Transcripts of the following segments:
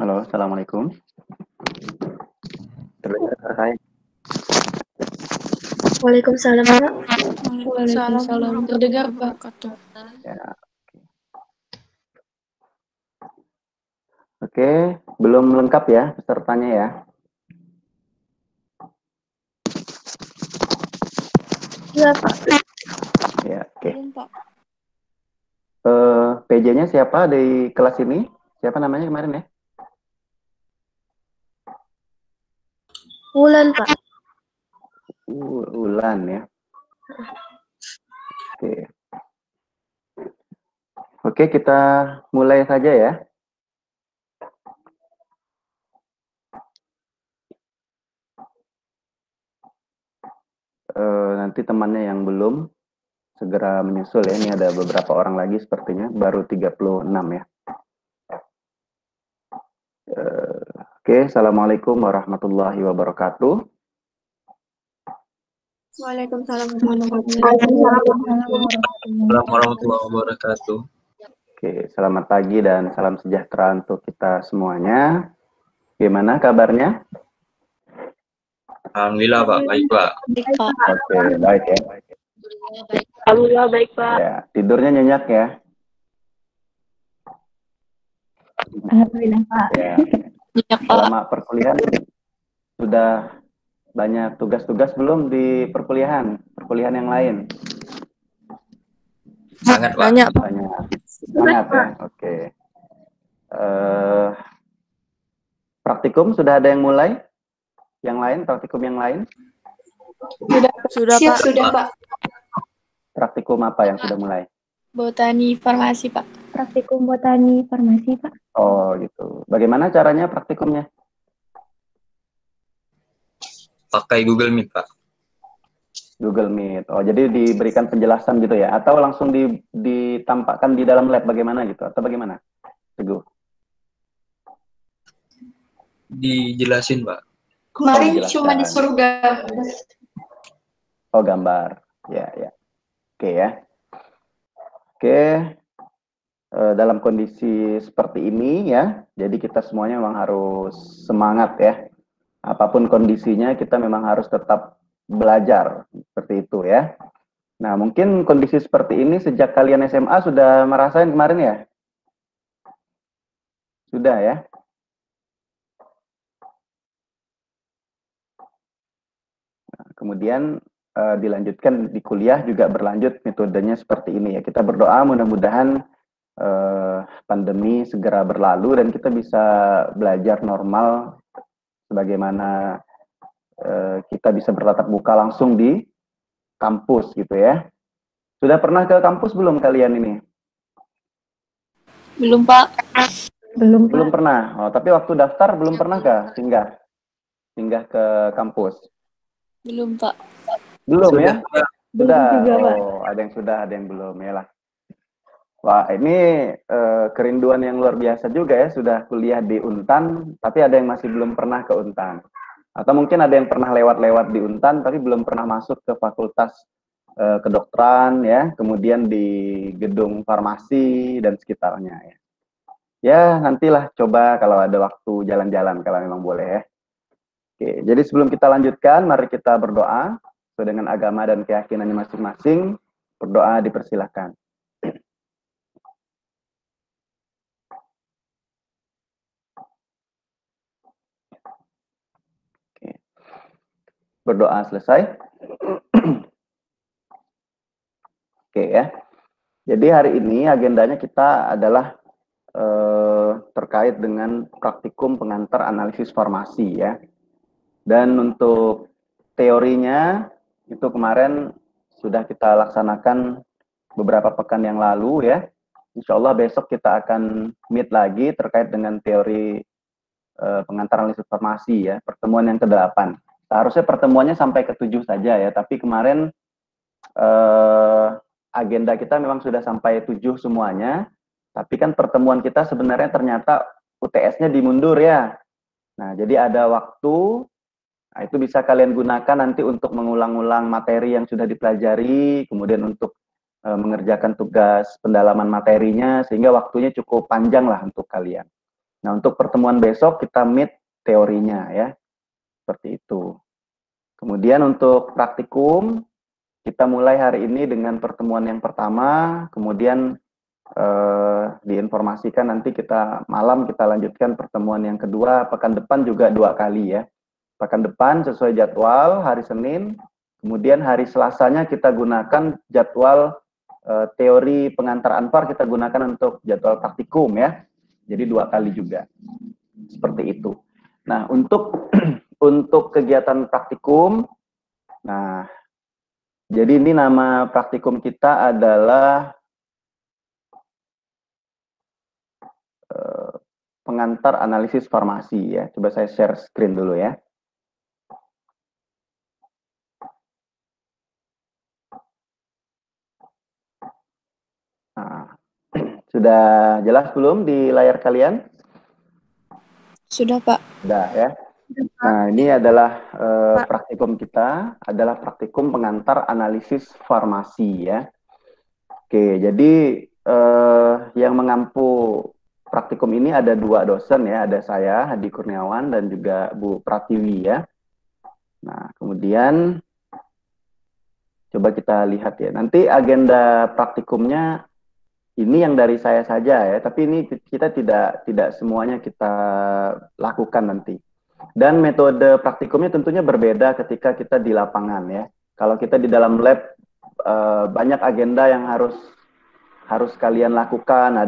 Halo, assalamualaikum. Terdengar suara saya? Waalaikumsalam, Pak. Waalaikumsalam terdengar Pak. Ya. Oke, belum lengkap ya pesertanya ya. Iya, Pak. Ya, oke. Belum Pak. PJ-nya siapa di kelas ini? Siapa namanya kemarin ya? Wulan, Pak. Ulan ya. Oke. Oke, kita mulai saja ya. Nanti temannya yang belum segera menyusul ya. Ini ada beberapa orang lagi sepertinya, baru 36 ya. Oke, assalamualaikum warahmatullahi wabarakatuh. Waalaikumsalam. Assalamualaikum warahmatullahi wabarakatuh. Oke, selamat pagi dan salam sejahtera untuk kita semuanya. Gimana kabarnya? Alhamdulillah Pak, baik Pak. Baik Pak. Oke, baik ya. Alhamdulillah baik, Pak. Ya, tidurnya nyenyak ya. Alhamdulillah, Pak. Ya, Banyak Pak. selama perkuliahan sudah banyak tugas-tugas belum di perkuliahan yang lain? Sangat Pak. Banyak Pak. Banyak ya. Oke. Praktikum sudah ada yang mulai? Yang lain, praktikum yang lain? Sudah Siap, Pak. sudah, Pak. Praktikum apa yang sudah mulai? Botani farmasi Pak. Praktikum botani farmasi, Pak. Oh, gitu. Bagaimana caranya praktikumnya? Pakai Google Meet Pak. Google Meet. Oh, jadi diberikan penjelasan gitu ya? Atau langsung ditampakkan di dalam lab bagaimana gitu? Atau bagaimana? Teguh. Dijelasin Pak. Kemarin dijelaskan. cuma disuruh gambar. Oh, gambar. Ya, ya. Oke ya. Oke. Dalam kondisi seperti ini ya, jadi kita semuanya memang harus semangat ya. Apapun kondisinya, kita memang harus tetap belajar. Seperti itu ya. Nah, mungkin kondisi seperti ini sejak kalian SMA sudah merasain kemarin ya? Sudah ya? Nah, kemudian dilanjutkan di kuliah juga berlanjut metodenya seperti ini ya. Kita berdoa mudah-mudahan pandemi segera berlalu dan kita bisa belajar normal sebagaimana kita bisa bertatap muka langsung di kampus gitu ya. Sudah pernah ke kampus belum kalian ini? Belum Pak. Belum pernah. Oh, tapi waktu daftar belum pernah kah singgah ke kampus? Belum Pak. Belum ya? Sudah. juga, Pak. Oh, ada yang sudah, ada yang belum ya lah. Wah, ini kerinduan yang luar biasa juga ya, sudah kuliah di Untan, tapi ada yang masih belum pernah ke Untan. Atau mungkin ada yang pernah lewat-lewat di Untan, tapi belum pernah masuk ke fakultas kedokteran ya, kemudian di gedung farmasi dan sekitarnya ya. Ya, nantilah coba kalau ada waktu jalan-jalan kalau memang boleh ya. Oke, jadi sebelum kita lanjutkan, mari kita berdoa sesuai dengan agama dan keyakinannya masing-masing. Berdoa dipersilahkan. Oke. Berdoa selesai. Oke ya. Jadi hari ini agendanya kita adalah terkait dengan praktikum pengantar analisis farmasi ya. Dan untuk teorinya itu kemarin sudah kita laksanakan beberapa pekan yang lalu ya. Insya Allah besok kita akan meet lagi terkait dengan teori pengantar analisis farmasi ya, pertemuan yang ke-8. Seharusnya pertemuannya sampai ke-7 saja ya, tapi kemarin agenda kita memang sudah sampai 7 semuanya, tapi kan pertemuan kita sebenarnya ternyata UTS-nya dimundur ya. Nah, jadi ada waktu, nah itu bisa kalian gunakan nanti untuk mengulang-ulang materi yang sudah dipelajari, kemudian untuk mengerjakan tugas pendalaman materinya, sehingga waktunya cukup panjang lah untuk kalian. Nah, untuk pertemuan besok kita meet teorinya ya. Seperti itu. Kemudian untuk praktikum, kita mulai hari ini dengan pertemuan yang pertama, kemudian diinformasikan nanti malam kita lanjutkan pertemuan yang kedua, pekan depan juga 2 kali ya. Pekan depan sesuai jadwal hari Senin, kemudian hari Selasanya kita gunakan jadwal teori pengantar Anfar, kita gunakan untuk jadwal praktikum ya. Jadi 2 kali juga. Seperti itu. Nah, untuk untuk kegiatan praktikum, nah, jadi ini nama praktikum kita adalah pengantar analisis farmasi ya. Coba saya share screen dulu ya. Nah, sudah jelas belum di layar kalian? Sudah, Pak. Sudah ya. Nah, ini adalah praktikum kita, adalah praktikum pengantar analisis farmasi ya. Oke, jadi yang mengampu praktikum ini ada 2 dosen ya, ada saya Hadi Kurniawan dan juga Bu Pratiwi ya. Nah, kemudian coba kita lihat ya. Nanti agenda praktikumnya ini yang dari saya saja ya, tapi ini kita tidak semuanya kita lakukan nanti. Dan metode praktikumnya tentunya berbeda ketika kita di lapangan ya. Kalau kita di dalam lab banyak agenda yang harus kalian lakukan,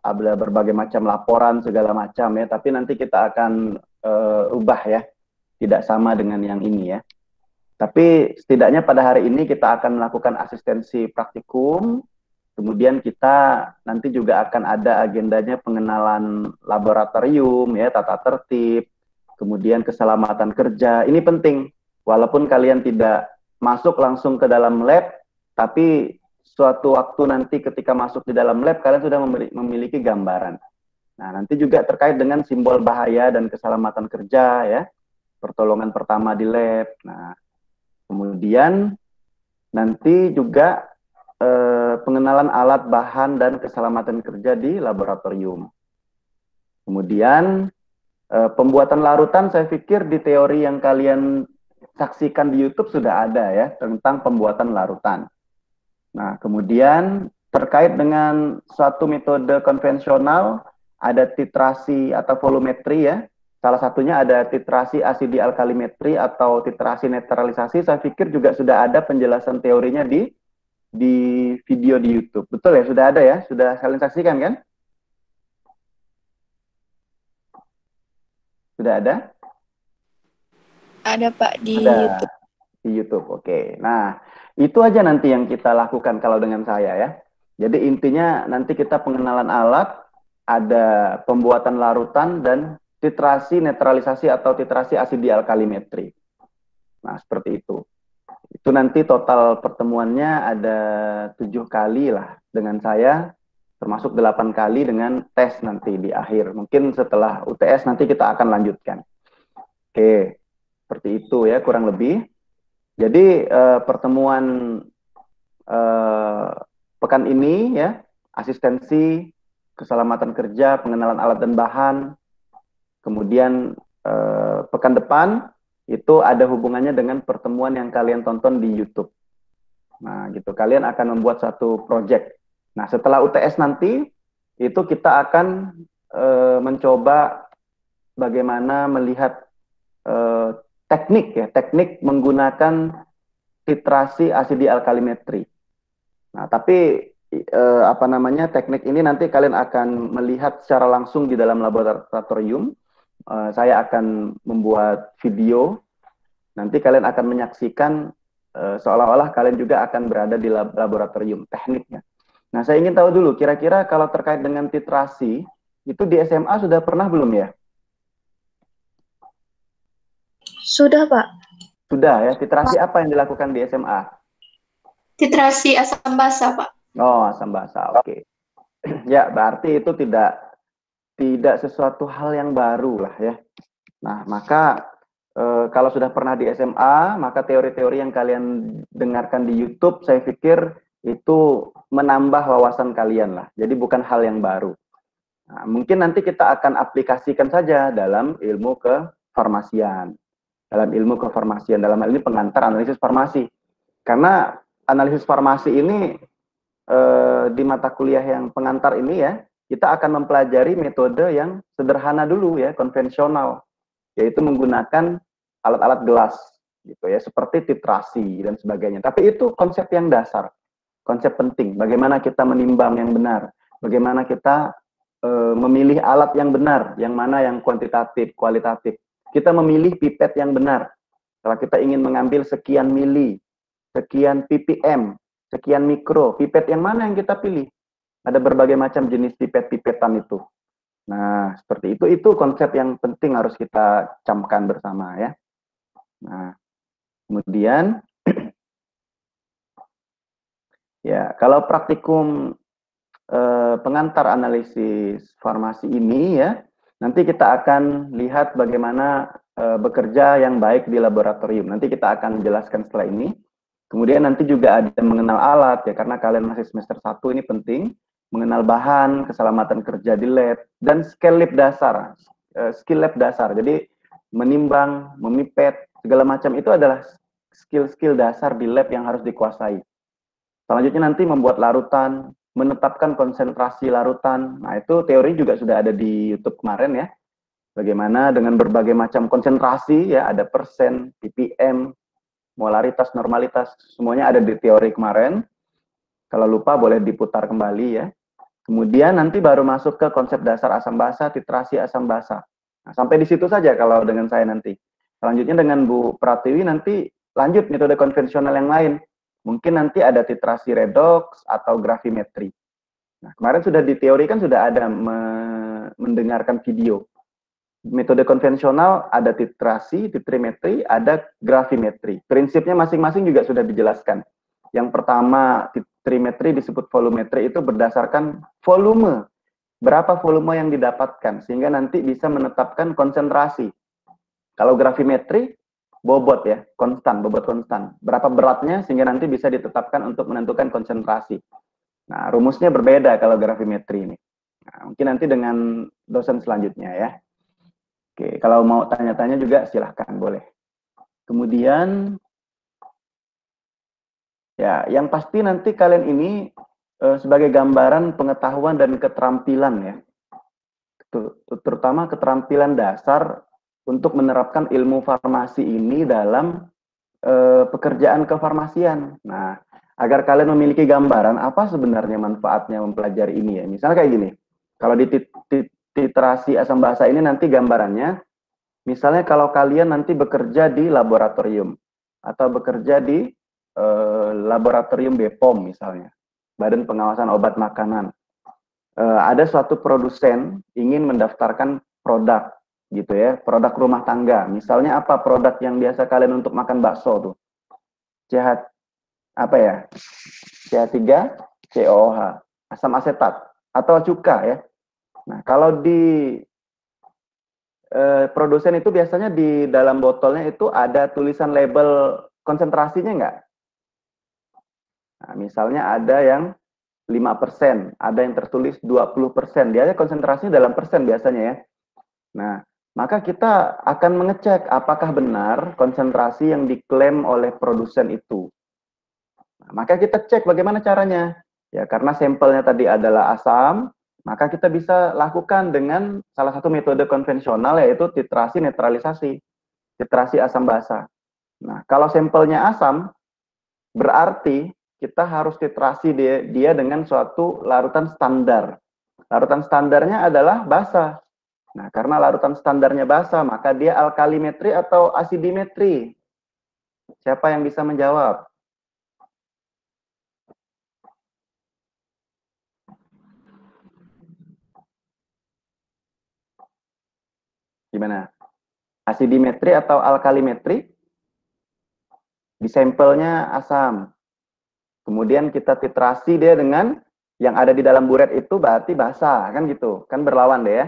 ada berbagai macam laporan segala macam ya, tapi nanti kita akan ubah ya, tidak sama dengan yang ini ya. Tapi setidaknya pada hari ini kita akan melakukan asistensi praktikum, kemudian kita nanti juga akan ada agendanya pengenalan laboratorium ya, tata tertib, kemudian keselamatan kerja. Ini penting, walaupun kalian tidak masuk langsung ke dalam lab, tapi suatu waktu nanti ketika masuk di dalam lab, kalian sudah memiliki gambaran. Nah, nanti juga terkait dengan simbol bahaya dan keselamatan kerja, ya, pertolongan pertama di lab. Nah, kemudian nanti juga pengenalan alat, bahan, dan keselamatan kerja di laboratorium. Kemudian pembuatan larutan, saya pikir di teori yang kalian saksikan di YouTube sudah ada ya, tentang pembuatan larutan. Nah, kemudian terkait dengan suatu metode konvensional, ada titrasi atau volumetri ya. Salah satunya ada titrasi asidi alkalimetri atau titrasi netralisasi. Saya pikir juga sudah ada penjelasan teorinya di video di YouTube. Betul ya? Sudah ada ya? Sudah kalian saksikan kan? Sudah ada? Ada, Pak, di Ada YouTube. di YouTube. Oke. Nah, itu aja nanti yang kita lakukan kalau dengan saya ya. Jadi intinya nanti kita pengenalan alat, ada pembuatan larutan dan titrasi netralisasi atau titrasi asidi alkalimetri. Nah, seperti itu. Itu nanti total pertemuannya ada 7 kali lah dengan saya, termasuk 8 kali dengan tes nanti di akhir. Mungkin setelah UTS nanti kita akan lanjutkan. Oke, seperti itu ya kurang lebih. Jadi pertemuan pekan ini ya, asistensi, keselamatan kerja, pengenalan alat dan bahan, kemudian pekan depan itu ada hubungannya dengan pertemuan yang kalian tonton di YouTube. Nah, gitu. Kalian akan membuat satu project. Nah, setelah UTS nanti, itu kita akan mencoba bagaimana melihat teknik ya, teknik menggunakan titrasi asidi alkalimetri. Nah, tapi teknik ini nanti kalian akan melihat secara langsung di dalam laboratorium. Saya akan membuat video, nanti kalian akan menyaksikan seolah-olah kalian juga akan berada di laboratorium tekniknya. Nah, saya ingin tahu dulu, kira-kira kalau terkait dengan titrasi, itu di SMA sudah pernah belum ya? Sudah, Pak. Sudah ya, titrasi apa yang dilakukan di SMA? Titrasi asam basa, Pak. Oh, asam basa, oke. Ya, berarti itu tidak sesuatu hal yang baru lah ya. Nah, maka kalau sudah pernah di SMA, maka teori-teori yang kalian dengarkan di YouTube, saya pikir itu menambah wawasan kalian lah. Jadi bukan hal yang baru. Nah, mungkin nanti kita akan aplikasikan saja dalam ilmu kefarmasian. Dalam hal ini pengantar analisis farmasi. Karena analisis farmasi ini di mata kuliah yang pengantar ini ya, kita akan mempelajari metode yang sederhana dulu ya, konvensional, yaitu menggunakan alat-alat gelas gitu ya, seperti titrasi dan sebagainya. Tapi itu konsep yang dasar, konsep penting. Bagaimana kita menimbang yang benar, bagaimana kita memilih alat yang benar, yang mana yang kuantitatif, kualitatif. Kita memilih pipet yang benar. Kalau kita ingin mengambil sekian mili, sekian ppm, sekian mikro, pipet yang mana yang kita pilih? Ada berbagai macam jenis pipet-pipetan itu. Nah, seperti itu. Itu konsep yang penting harus kita camkan bersama ya. Nah, kemudian ya, kalau praktikum pengantar analisis farmasi ini ya, nanti kita akan lihat bagaimana bekerja yang baik di laboratorium. Nanti kita akan jelaskan setelah ini. Kemudian nanti juga ada mengenal alat ya, karena kalian masih semester 1 ini penting, mengenal bahan, keselamatan kerja di lab, dan skill lab dasar. Skill lab dasar. Jadi menimbang, memipet, segala macam itu adalah skill-skill dasar di lab yang harus dikuasai. Selanjutnya nanti membuat larutan, menetapkan konsentrasi larutan. Nah, itu teori juga sudah ada di YouTube kemarin ya. Bagaimana dengan berbagai macam konsentrasi ya, ada persen, ppm, molaritas, normalitas, semuanya ada di teori kemarin. Kalau lupa boleh diputar kembali ya. Kemudian nanti baru masuk ke konsep dasar asam basa, titrasi asam basa. Nah, sampai di situ saja kalau dengan saya nanti. Selanjutnya dengan Bu Pratiwi nanti lanjut metode konvensional yang lain. Mungkin nanti ada titrasi redox atau gravimetri. Nah, kemarin sudah di teori kan sudah ada mendengarkan video. Metode konvensional ada titrasi, titrimetri, ada gravimetri. Prinsipnya masing-masing juga sudah dijelaskan. Yang pertama, titrimetri disebut volumetri, itu berdasarkan volume. Berapa volume yang didapatkan, sehingga nanti bisa menetapkan konsentrasi. Kalau gravimetri, bobot ya, konstan, bobot konstan. Berapa beratnya, sehingga nanti bisa ditetapkan untuk menentukan konsentrasi. Nah, rumusnya berbeda kalau gravimetri ini. Nah, mungkin nanti dengan dosen selanjutnya ya. Oke, kalau mau tanya-tanya juga silahkan, boleh. Kemudian, ya, yang pasti nanti kalian ini sebagai gambaran pengetahuan dan keterampilan ya. Terutama keterampilan dasar untuk menerapkan ilmu farmasi ini dalam pekerjaan kefarmasian. Nah, agar kalian memiliki gambaran apa sebenarnya manfaatnya mempelajari ini ya. Misalnya kayak gini, kalau di titrasi asam basa ini nanti gambarannya, misalnya kalau kalian nanti bekerja di laboratorium atau bekerja di laboratorium BPOM misalnya, Badan Pengawasan Obat Makanan, ada suatu produsen ingin mendaftarkan produk gitu ya, produk rumah tangga. Misalnya apa produk yang biasa kalian untuk makan bakso tuh? CH apa ya? CH3, COOH, asam asetat atau cuka ya. Nah, kalau di produsen itu biasanya di dalam botolnya itu ada tulisan label konsentrasinya enggak? Nah, misalnya ada yang 5%, ada yang tertulis 20%. Dia konsentrasinya dalam persen biasanya ya. Nah, maka kita akan mengecek apakah benar konsentrasi yang diklaim oleh produsen itu. Nah, maka kita cek bagaimana caranya. Ya, karena sampelnya tadi adalah asam, maka kita bisa lakukan dengan salah satu metode konvensional yaitu titrasi netralisasi, titrasi asam basa. Nah, kalau sampelnya asam, berarti kita harus titrasi dia dengan suatu larutan standar. Larutan standarnya adalah basa. Nah, karena larutan standarnya basa, maka dia alkalimetri atau asidimetri. Siapa yang bisa menjawab? Gimana? Asidimetri atau alkalimetri? Di sampelnya asam. Kemudian kita titrasi dia dengan yang ada di dalam buret itu berarti basa, kan gitu. Kan berlawan deh ya.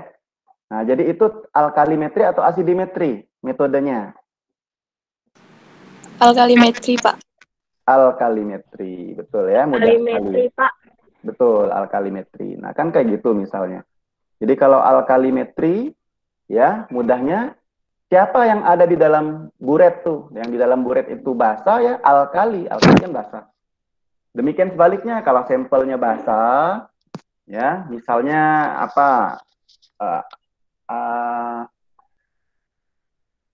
Nah, jadi itu alkalimetri atau asidimetri metodenya? Alkalimetri, Pak. Alkalimetri, betul ya. Mudah Alkalimetri, sekali. Pak. Betul, alkalimetri. Nah, kan kayak gitu misalnya. Jadi kalau alkalimetri, ya mudahnya siapa yang ada di dalam buret tuh? Yang di dalam buret itu basah ya alkali kan basah. Demikian sebaliknya kalau sampelnya basah, ya misalnya apa?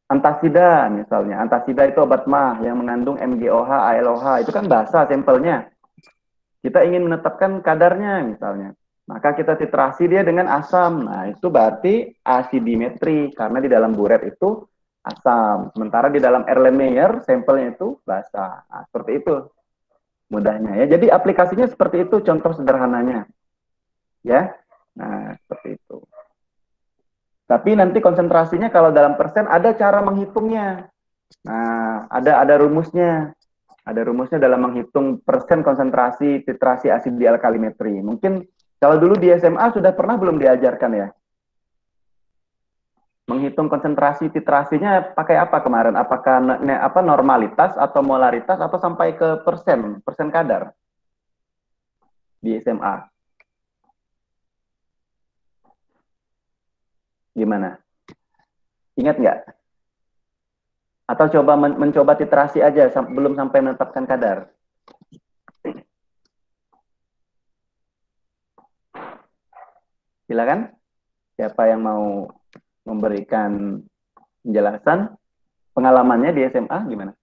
Antasida misalnya. Antasida itu obat mah yang mengandung MgOH, ALOH, itu kan basah sampelnya. Kita ingin menetapkan kadarnya misalnya. Maka kita titrasi dia dengan asam. Nah, itu berarti asidimetri karena di dalam buret itu asam. Sementara di dalam Erlenmeyer sampelnya itu basah. Nah, seperti itu mudahnya ya. Jadi aplikasinya seperti itu contoh sederhananya. Ya. Nah, seperti itu. Tapi nanti konsentrasinya kalau dalam persen ada cara menghitungnya. Nah, ada rumusnya. Ada rumusnya dalam menghitung persen konsentrasi titrasi asid di alkalimetri. Mungkin kalau dulu di SMA sudah pernah belum diajarkan ya? Menghitung konsentrasi titrasinya pakai apa kemarin? Apakah normalitas atau molaritas atau sampai ke persen kadar di SMA? Gimana? Ingat nggak? Atau coba mencoba titrasi aja belum sampai menetapkan kadar? Silakan. Siapa yang mau memberikan penjelasan pengalamannya di SMA gimana?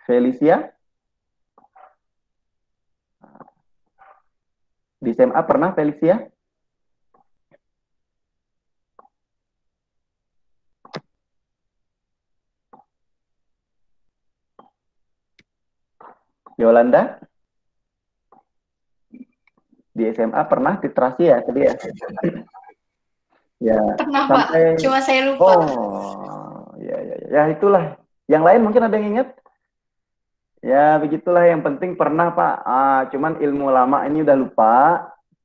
Felicia? Di SMA pernah Felicia? Yolanda? Di SMA pernah titrasi ya tadi ya? Ya, Pernah, sampai... Pak. Cuma saya lupa. Oh, ya itulah. Yang lain mungkin ada yang ingat? Ya, begitulah yang penting pernah, Pak. Cuman ilmu lama ini udah lupa,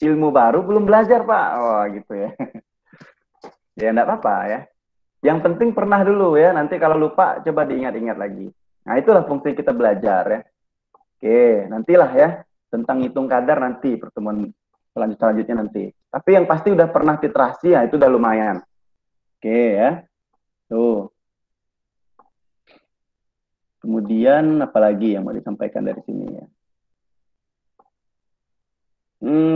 ilmu baru belum belajar, Pak. Oh, gitu ya. Ya, enggak apa-apa ya. Yang penting pernah dulu ya, nanti kalau lupa coba diingat-ingat lagi. Nah, itulah fungsi kita belajar ya. Oke, nantilah ya, tentang hitung kadar nanti, pertemuan selanjutnya nanti. Tapi yang pasti udah pernah titrasi, ya itu udah lumayan. Oke ya, tuh. Kemudian apalagi yang mau disampaikan dari sini ya?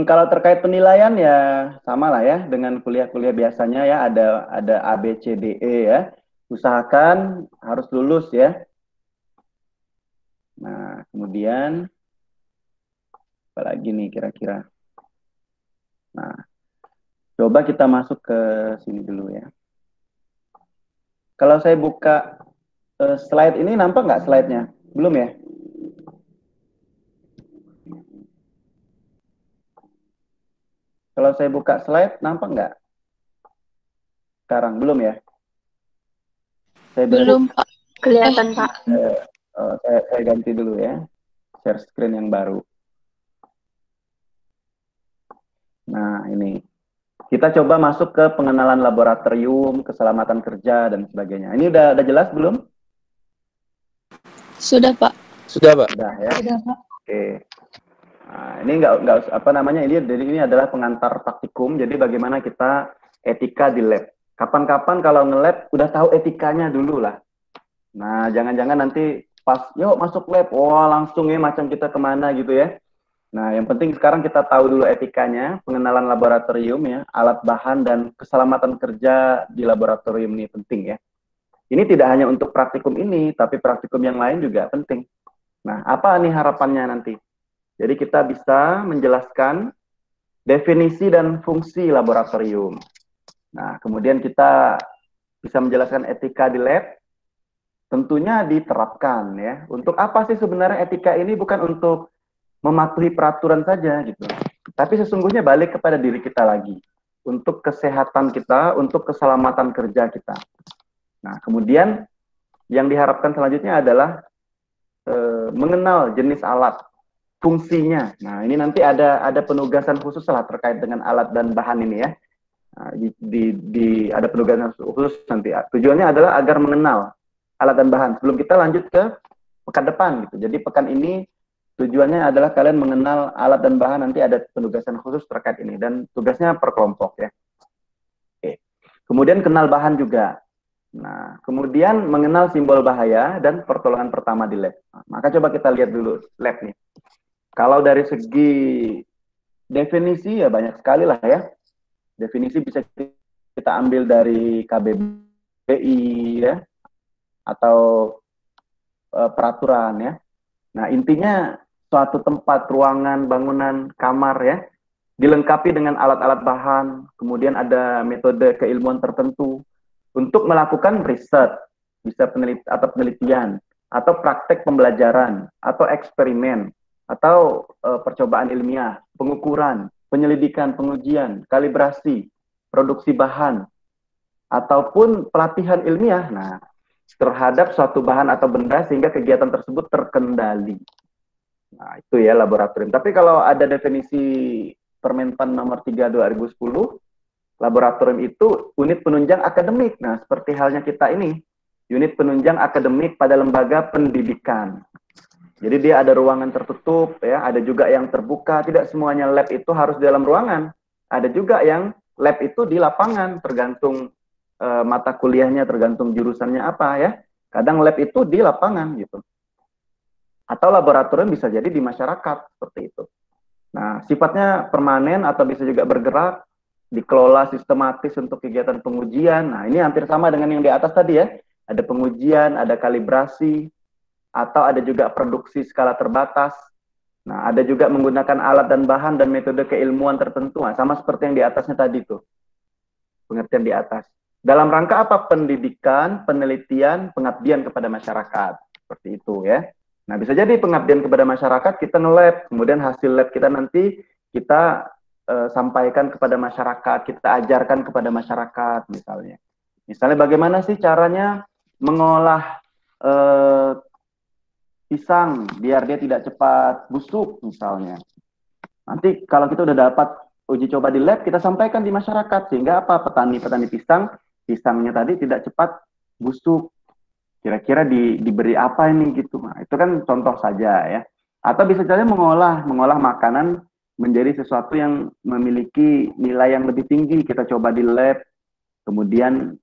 Kalau terkait penilaian ya sama lah ya dengan kuliah-kuliah biasanya ya ada A, B, C, D, E ya. Usahakan harus lulus ya. Nah kemudian apalagi nih kira-kira. Nah coba kita masuk ke sini dulu ya. Kalau saya buka slide ini nampak nggak slide-nya? Belum ya? Kalau saya buka slide, nampak nggak? Sekarang belum ya? Belum, Pak. Kelihatan, Pak. Saya ganti dulu ya. Share screen yang baru. Nah, ini. Kita coba masuk ke pengenalan laboratorium, keselamatan kerja, dan sebagainya. Ini udah jelas belum? Sudah, Pak. Sudah, Pak. Sudah ya. Sudah, Pak. Oke. Nah, ini nggak apa namanya ini adalah pengantar praktikum. Jadi bagaimana kita etika di lab. Kapan-kapan kalau nge-lab udah tahu etikanya dulu lah. Nah, jangan-jangan nanti pas yuk masuk lab, wah langsung ya macam kita kemana gitu ya. Nah, yang penting sekarang kita tahu dulu etikanya, pengenalan laboratorium ya, alat bahan dan keselamatan kerja di laboratorium ini penting ya. Ini tidak hanya untuk praktikum ini, tapi praktikum yang lain juga penting. Nah, apa nih harapannya nanti? Jadi kita bisa menjelaskan definisi dan fungsi laboratorium. Nah, kemudian kita bisa menjelaskan etika di lab, tentunya diterapkan ya. Untuk apa sih sebenarnya etika ini? Bukan untuk mematuhi peraturan saja gitu. Tapi sesungguhnya balik kepada diri kita lagi. Untuk kesehatan kita, untuk keselamatan kerja kita. Nah, kemudian yang diharapkan selanjutnya adalah mengenal jenis alat, fungsinya. Nah, ini nanti ada penugasan khusus lah terkait dengan alat dan bahan ini ya. Nah, ada penugasan khusus nanti. Tujuannya adalah agar mengenal alat dan bahan. Sebelum kita lanjut ke pekan depan gitu. Jadi pekan ini tujuannya adalah kalian mengenal alat dan bahan, nanti ada penugasan khusus terkait ini, dan tugasnya per kelompok ya. Oke. Kemudian kenal bahan juga. Nah, kemudian mengenal simbol bahaya dan pertolongan pertama di lab. Nah, maka coba kita lihat dulu lab nih. Kalau dari segi definisi ya banyak sekali lah ya. Definisi bisa kita ambil dari KBBI ya, atau peraturan ya. Nah, intinya suatu tempat, ruangan, bangunan, kamar ya, dilengkapi dengan alat-alat bahan, kemudian ada metode keilmuan tertentu untuk melakukan riset, bisa penelitian, atau praktek pembelajaran, atau eksperimen, atau percobaan ilmiah, pengukuran, penyelidikan, pengujian, kalibrasi, produksi bahan, ataupun pelatihan ilmiah. Nah, terhadap suatu bahan atau benda sehingga kegiatan tersebut terkendali. Nah, itu ya laboratorium. Tapi kalau ada definisi Permenpan nomor 3 2010, laboratorium itu unit penunjang akademik. Nah, seperti halnya kita ini, unit penunjang akademik pada lembaga pendidikan. Jadi dia ada ruangan tertutup, ya, ada juga yang terbuka. Tidak semuanya lab itu harus di dalam ruangan. Ada juga yang lab itu di lapangan, tergantung mata kuliahnya, tergantung jurusannya apa ya. Kadang lab itu di lapangan gitu. Atau laboratorium bisa jadi di masyarakat, seperti itu. Nah, sifatnya permanen atau bisa juga bergerak, dikelola sistematis untuk kegiatan pengujian. Nah, ini hampir sama dengan yang di atas tadi ya. Ada pengujian, ada kalibrasi, atau ada juga produksi skala terbatas. Nah, ada juga menggunakan alat dan bahan dan metode keilmuan tertentu. Nah, sama seperti yang di atasnya tadi tuh. Pengertian di atas. Dalam rangka apa? Pendidikan, penelitian, pengabdian kepada masyarakat. Seperti itu ya. Nah, bisa jadi pengabdian kepada masyarakat kita nge-lab, kemudian hasil lab kita nanti kita sampaikan kepada masyarakat, kita ajarkan kepada masyarakat misalnya. Misalnya bagaimana sih caranya mengolah pisang biar dia tidak cepat busuk misalnya. Nanti kalau kita udah dapat uji coba di lab, kita sampaikan di masyarakat sehingga apa? Petani-petani pisangnya tadi tidak cepat busuk. Kira-kira diberi apa ini gitu. Nah, itu kan contoh saja ya. Atau bisa saja mengolah makanan menjadi sesuatu yang memiliki nilai yang lebih tinggi. Kita coba di lab, kemudian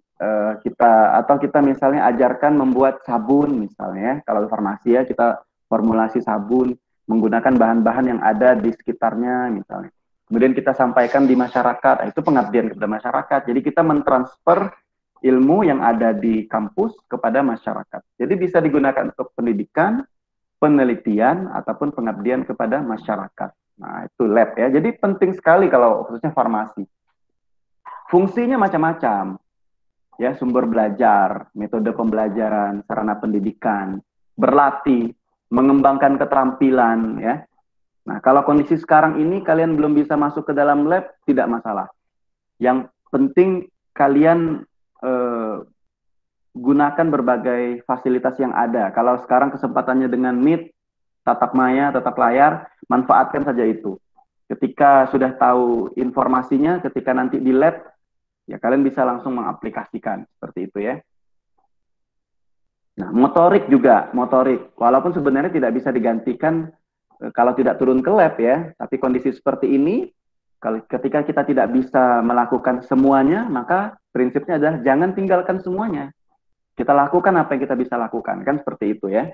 kita misalnya ajarkan membuat sabun misalnya. Kalau farmasi ya, kita formulasi sabun menggunakan bahan-bahan yang ada di sekitarnya misalnya. Kemudian kita sampaikan di masyarakat, itu pengabdian kepada masyarakat. Jadi kita mentransfer ilmu yang ada di kampus kepada masyarakat. Jadi bisa digunakan untuk pendidikan, penelitian, ataupun pengabdian kepada masyarakat. Nah, itu lab ya. Jadi penting sekali kalau khususnya farmasi. Fungsinya macam-macam. Ya, sumber belajar, metode pembelajaran, sarana pendidikan, berlatih, mengembangkan keterampilan ya. Nah, kalau kondisi sekarang ini kalian belum bisa masuk ke dalam lab, tidak masalah. Yang penting kalian gunakan berbagai fasilitas yang ada. Kalau sekarang kesempatannya dengan Meet, tatap maya, tatap layar, manfaatkan saja itu. Ketika sudah tahu informasinya, ketika nanti di lab, ya kalian bisa langsung mengaplikasikan. Seperti itu ya. Nah, motorik juga, motorik. Walaupun sebenarnya tidak bisa digantikan kalau tidak turun ke lab ya, tapi kondisi seperti ini, ketika kita tidak bisa melakukan semuanya, maka prinsipnya adalah jangan tinggalkan semuanya. Kita lakukan apa yang kita bisa lakukan, kan seperti itu ya.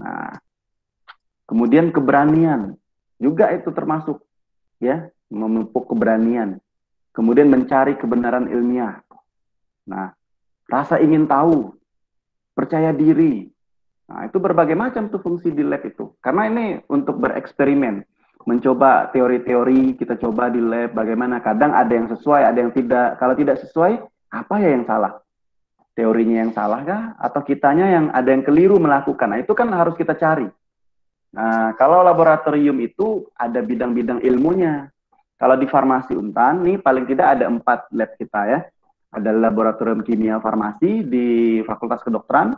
Nah, kemudian keberanian, juga itu termasuk ya, memupuk keberanian. Kemudian mencari kebenaran ilmiah. Nah, rasa ingin tahu, percaya diri. Nah, itu berbagai macam tuh fungsi di lab itu. Karena ini untuk bereksperimen, mencoba teori-teori, kita coba di lab bagaimana. Kadang ada yang sesuai, ada yang tidak. Kalau tidak sesuai, apa ya yang salah? Teorinya yang salah kah? Atau kitanya yang ada yang keliru melakukan? Nah, itu kan harus kita cari. Nah, kalau laboratorium itu ada bidang-bidang ilmunya. Kalau di farmasi Untan, nih paling tidak ada 4 lab kita ya. Ada laboratorium kimia farmasi di Fakultas Kedokteran,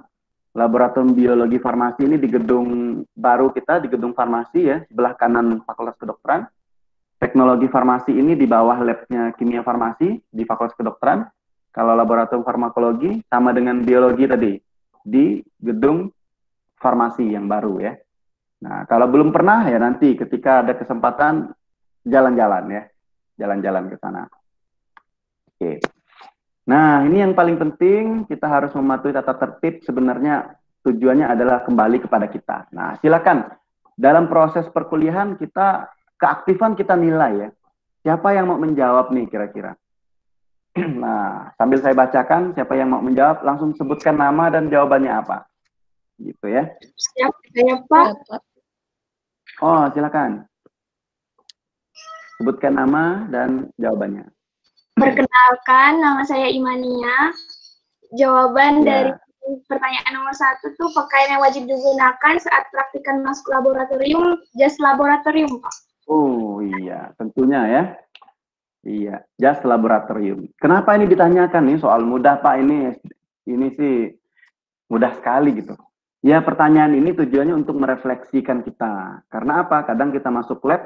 laboratorium biologi farmasi ini di gedung baru kita, di gedung farmasi ya, sebelah kanan Fakultas Kedokteran. Teknologi farmasi ini di bawah labnya kimia farmasi di Fakultas Kedokteran. Kalau laboratorium farmakologi sama dengan biologi tadi di gedung farmasi yang baru ya. Nah, kalau belum pernah ya nanti ketika ada kesempatan jalan-jalan ya. Jalan-jalan ke sana. Oke. Nah, ini yang paling penting, kita harus mematuhi tata tertib, sebenarnya tujuannya adalah kembali kepada kita. Nah, silakan. Dalam proses perkuliahan kita, keaktifan kita nilai ya. Siapa yang mau menjawab nih kira-kira? Nah, sambil saya bacakan, siapa yang mau menjawab, langsung sebutkan nama dan jawabannya apa. Gitu ya. Siap, saya Pak. Pak. Oh, silakan. Sebutkan nama dan jawabannya. Perkenalkan, nama saya Imania. Jawaban dari Ya. pertanyaan nomor 1 tuh pakaian yang wajib digunakan saat praktikan masuk laboratorium, jas laboratorium, Pak. Oh iya, tentunya ya. Iya, jas laboratorium. Kenapa ini ditanyakan nih soal mudah Pak ini sih mudah sekali gitu. Ya pertanyaan ini tujuannya untuk merefleksikan kita. Karena apa? Kadang kita masuk lab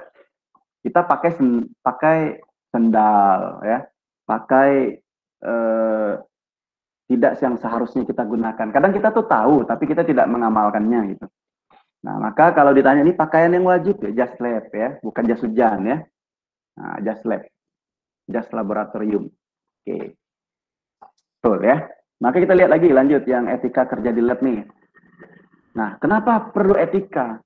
kita pakai sendal ya, pakai tidak yang seharusnya kita gunakan. Kadang kita tuh tahu tapi kita tidak mengamalkannya gitu. Nah, maka kalau ditanya ini pakaian yang wajib ya jas lab ya, bukan jas hujan ya. Nah, jas lab, jas laboratorium. Oke. Betul ya. Maka kita lihat lagi lanjut yang etika kerja di lab nih. Nah, kenapa perlu etika?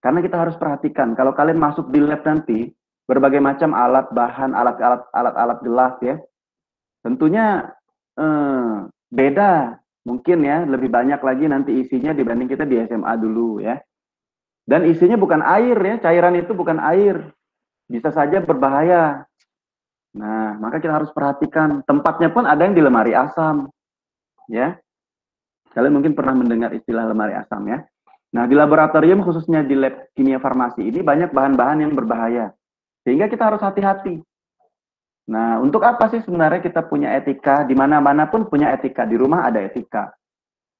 Karena kita harus perhatikan kalau kalian masuk di lab nanti berbagai macam alat, bahan, alat-alat gelas ya. Tentunya beda mungkin ya, lebih banyak lagi nanti isinya dibanding kita di SMA dulu ya. Dan isinya bukan air ya, cairan itu bukan air. Bisa saja berbahaya. Nah, maka kita harus perhatikan tempatnya pun ada yang di lemari asam. Ya. Kalian mungkin pernah mendengar istilah lemari asam ya. Nah, di laboratorium khususnya di lab kimia farmasi ini banyak bahan-bahan yang berbahaya. Sehingga kita harus hati-hati. Nah, untuk apa sih sebenarnya kita punya etika? Di mana-mana pun punya etika. Di rumah ada etika.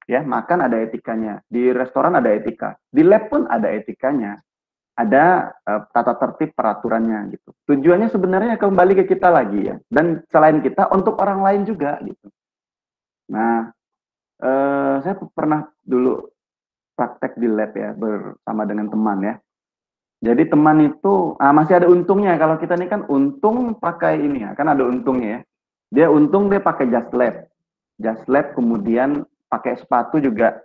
Ya, makan ada etikanya. Di restoran ada etika. Di lab pun ada etikanya. Ada tata tertib peraturannya gitu. Tujuannya sebenarnya kembali ke kita lagi ya. Dan selain kita untuk orang lain juga gitu. Nah, saya pernah dulu praktek di lab ya bersama dengan teman ya. Jadi teman itu masih ada untungnya kalau kita ini kan untung pakai ini ya, kan ada untungnya ya. Dia untung dia pakai jas lab. Jas lab kemudian pakai sepatu juga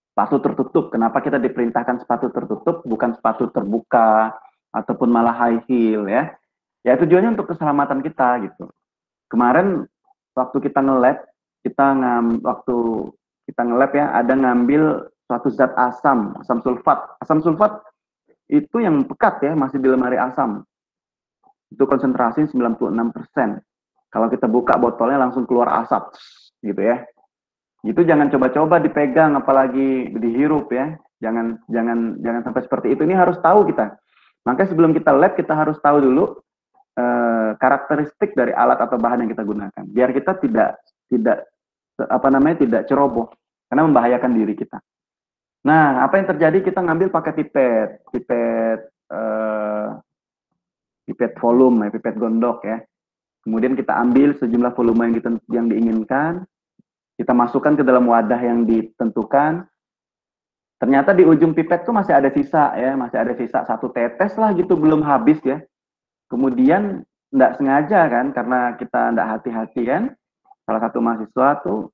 sepatu tertutup. Kenapa kita diperintahkan sepatu tertutup bukan sepatu terbuka ataupun malah high heel ya. Ya tujuannya untuk keselamatan kita gitu. Kemarin waktu kita nge-lab, waktu kita nge-lab ya ada ngambil suatu zat asam sulfat. Asam sulfat itu yang pekat ya, masih di lemari asam. Itu konsentrasi 96%. Kalau kita buka botolnya langsung keluar asap gitu ya. Itu jangan coba-coba dipegang apalagi dihirup ya. Jangan sampai seperti itu. Ini harus tahu kita. Makanya sebelum kita lab kita harus tahu dulu karakteristik dari alat atau bahan yang kita gunakan. Biar kita tidak ceroboh karena membahayakan diri kita. Nah, apa yang terjadi kita ngambil pakai pipet volume, pipet gondok ya. Kemudian kita ambil sejumlah volume yang diinginkan, kita masukkan ke dalam wadah yang ditentukan. Ternyata di ujung pipet tuh masih ada sisa ya, masih ada sisa 1 tetes lah gitu belum habis ya. Kemudian enggak sengaja kan karena kita enggak hati-hati kan. Salah satu mahasiswa tuh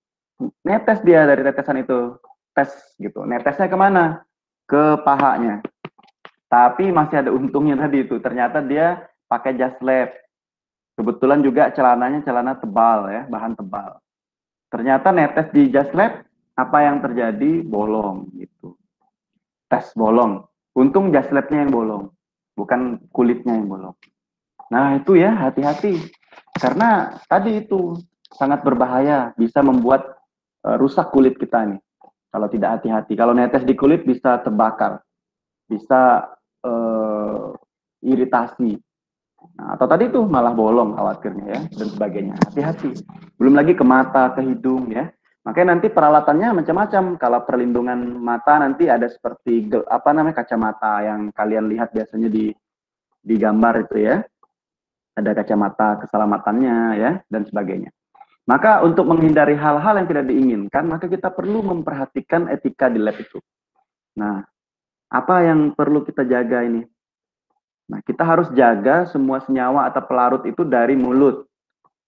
netes dia dari tetesan itu. Tes gitu. Netesnya kemana? Ke pahanya. Tapi masih ada untungnya tadi itu. Ternyata dia pakai jas lab. Kebetulan juga celananya celana tebal ya, bahan tebal. Ternyata netes di jas lab, apa yang terjadi? Bolong gitu. Tes bolong. Untung jas labnya yang bolong, bukan kulitnya yang bolong. Nah itu ya hati-hati. Karena tadi itu sangat berbahaya, bisa membuat rusak kulit kita nih. Kalau tidak hati-hati, kalau netes di kulit bisa terbakar, bisa iritasi. Nah, atau tadi tuh malah bolong khawatirnya ya, dan sebagainya. Hati-hati. Belum lagi ke mata, ke hidung ya. Makanya nanti peralatannya macam-macam. Kalau perlindungan mata nanti ada seperti kacamata yang kalian lihat biasanya di gambar itu ya. Ada kacamata keselamatannya ya, dan sebagainya. Maka untuk menghindari hal-hal yang tidak diinginkan, maka kita perlu memperhatikan etika di lab itu. Nah, Apa yang perlu kita jaga ini? Nah, kita harus jaga semua senyawa atau pelarut itu dari mulut.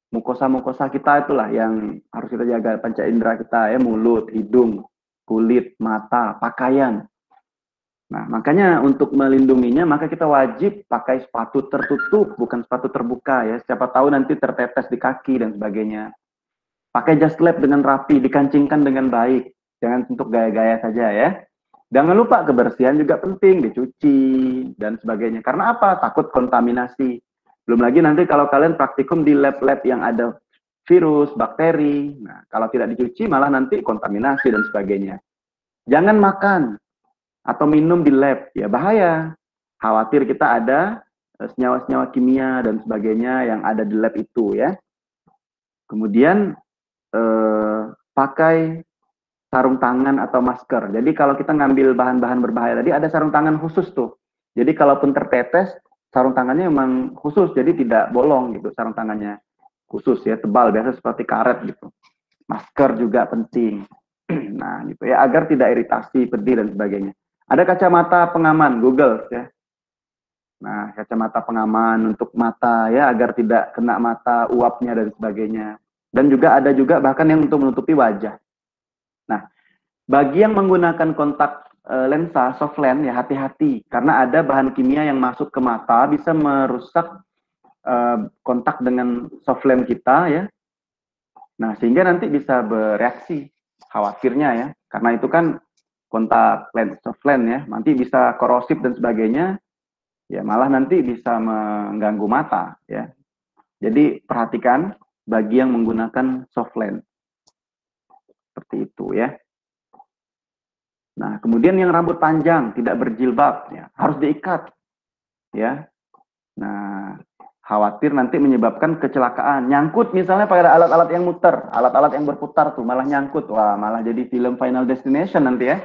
Mukosa-mukosa kita itulah yang harus kita jaga, panca indera kita ya, mulut, hidung, kulit, mata, pakaian. Nah, makanya untuk melindunginya maka kita wajib pakai sepatu tertutup, bukan sepatu terbuka ya. Siapa tahu nanti tertetes di kaki dan sebagainya. Pakai jas lab dengan rapi, dikancingkan dengan baik. Jangan untuk gaya-gaya saja ya. Jangan lupa kebersihan juga penting, dicuci dan sebagainya. Karena apa? Takut kontaminasi. Belum lagi nanti kalau kalian praktikum di lab-lab yang ada virus, bakteri. Nah, kalau tidak dicuci malah nanti kontaminasi dan sebagainya. Jangan makan atau minum di lab, ya bahaya. Khawatir kita ada senyawa-senyawa kimia dan sebagainya yang ada di lab itu ya. Kemudian pakai sarung tangan atau masker. Jadi kalau kita ngambil bahan-bahan berbahaya tadi ada sarung tangan khusus tuh. Jadi kalaupun tertetes, sarung tangannya memang khusus, jadi tidak bolong gitu sarung tangannya. Khusus ya, tebal, biasa seperti karet gitu. Masker juga penting. Nah, gitu ya, agar tidak iritasi, pedih dan sebagainya. Ada kacamata pengaman, Google ya. Nah, kacamata pengaman untuk mata ya, agar tidak kena mata uapnya dan sebagainya. Dan juga ada juga bahkan yang untuk menutupi wajah. Nah, bagi yang menggunakan kontak lensa soft lens ya hati-hati karena ada bahan kimia yang masuk ke mata bisa merusak kontak dengan soft lens kita ya. Nah, sehingga nanti bisa bereaksi khawatirnya ya. Karena itu kan kontak lens soft lens ya, nanti bisa korosif dan sebagainya. Ya, malah nanti bisa mengganggu mata ya. Jadi perhatikan bagi yang menggunakan soft lens. Seperti itu ya. Nah, kemudian yang rambut panjang, tidak berjilbab, ya, harus diikat. Ya. Nah, khawatir nanti menyebabkan kecelakaan. Nyangkut misalnya pada alat-alat yang muter, alat-alat yang berputar tuh, malah nyangkut. Wah, malah jadi film Final Destination nanti ya.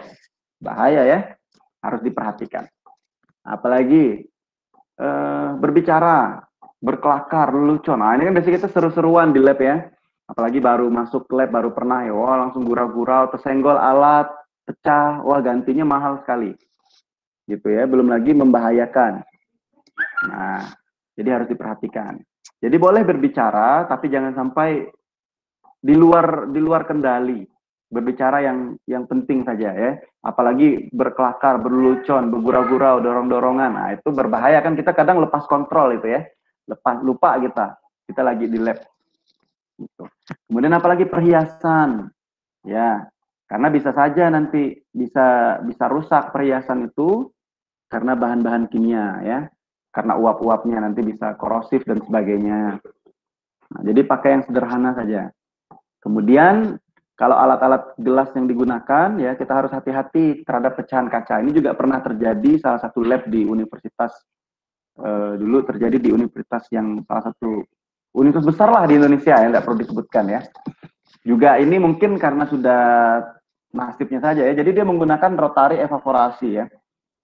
Bahaya ya, harus diperhatikan. Apalagi berbicara, berkelakar, lelucon. Nah, ini kan biasanya kita seru-seruan di lab ya. Apalagi baru masuk lab, baru pernah ya, wah langsung gurau-gurau, tersenggol alat, pecah, wah gantinya mahal sekali. Gitu ya, belum lagi membahayakan. Nah, jadi harus diperhatikan. Jadi boleh berbicara, tapi jangan sampai di luar kendali. Berbicara yang penting saja ya. Apalagi berkelakar, berlucon, bergurau-gurau, dorong-dorongan. Nah, itu berbahaya kan, kita kadang lepas kontrol itu ya. Lupa kita lagi di lab. Gitu. Kemudian apalagi perhiasan. Ya, karena bisa saja nanti bisa rusak perhiasan itu karena bahan-bahan kimia ya. Karena uap-uapnya nanti bisa korosif dan sebagainya. Nah, jadi pakai yang sederhana saja. Kemudian kalau alat-alat gelas yang digunakan ya kita harus hati-hati terhadap pecahan kaca. Ini juga pernah terjadi salah satu lab di universitas dulu terjadi di universitas yang salah satu universitas besar lah di Indonesia ya, nggak perlu disebutkan ya. Juga ini mungkin karena sudah nasibnya saja ya. Jadi dia menggunakan rotary evaporasi ya.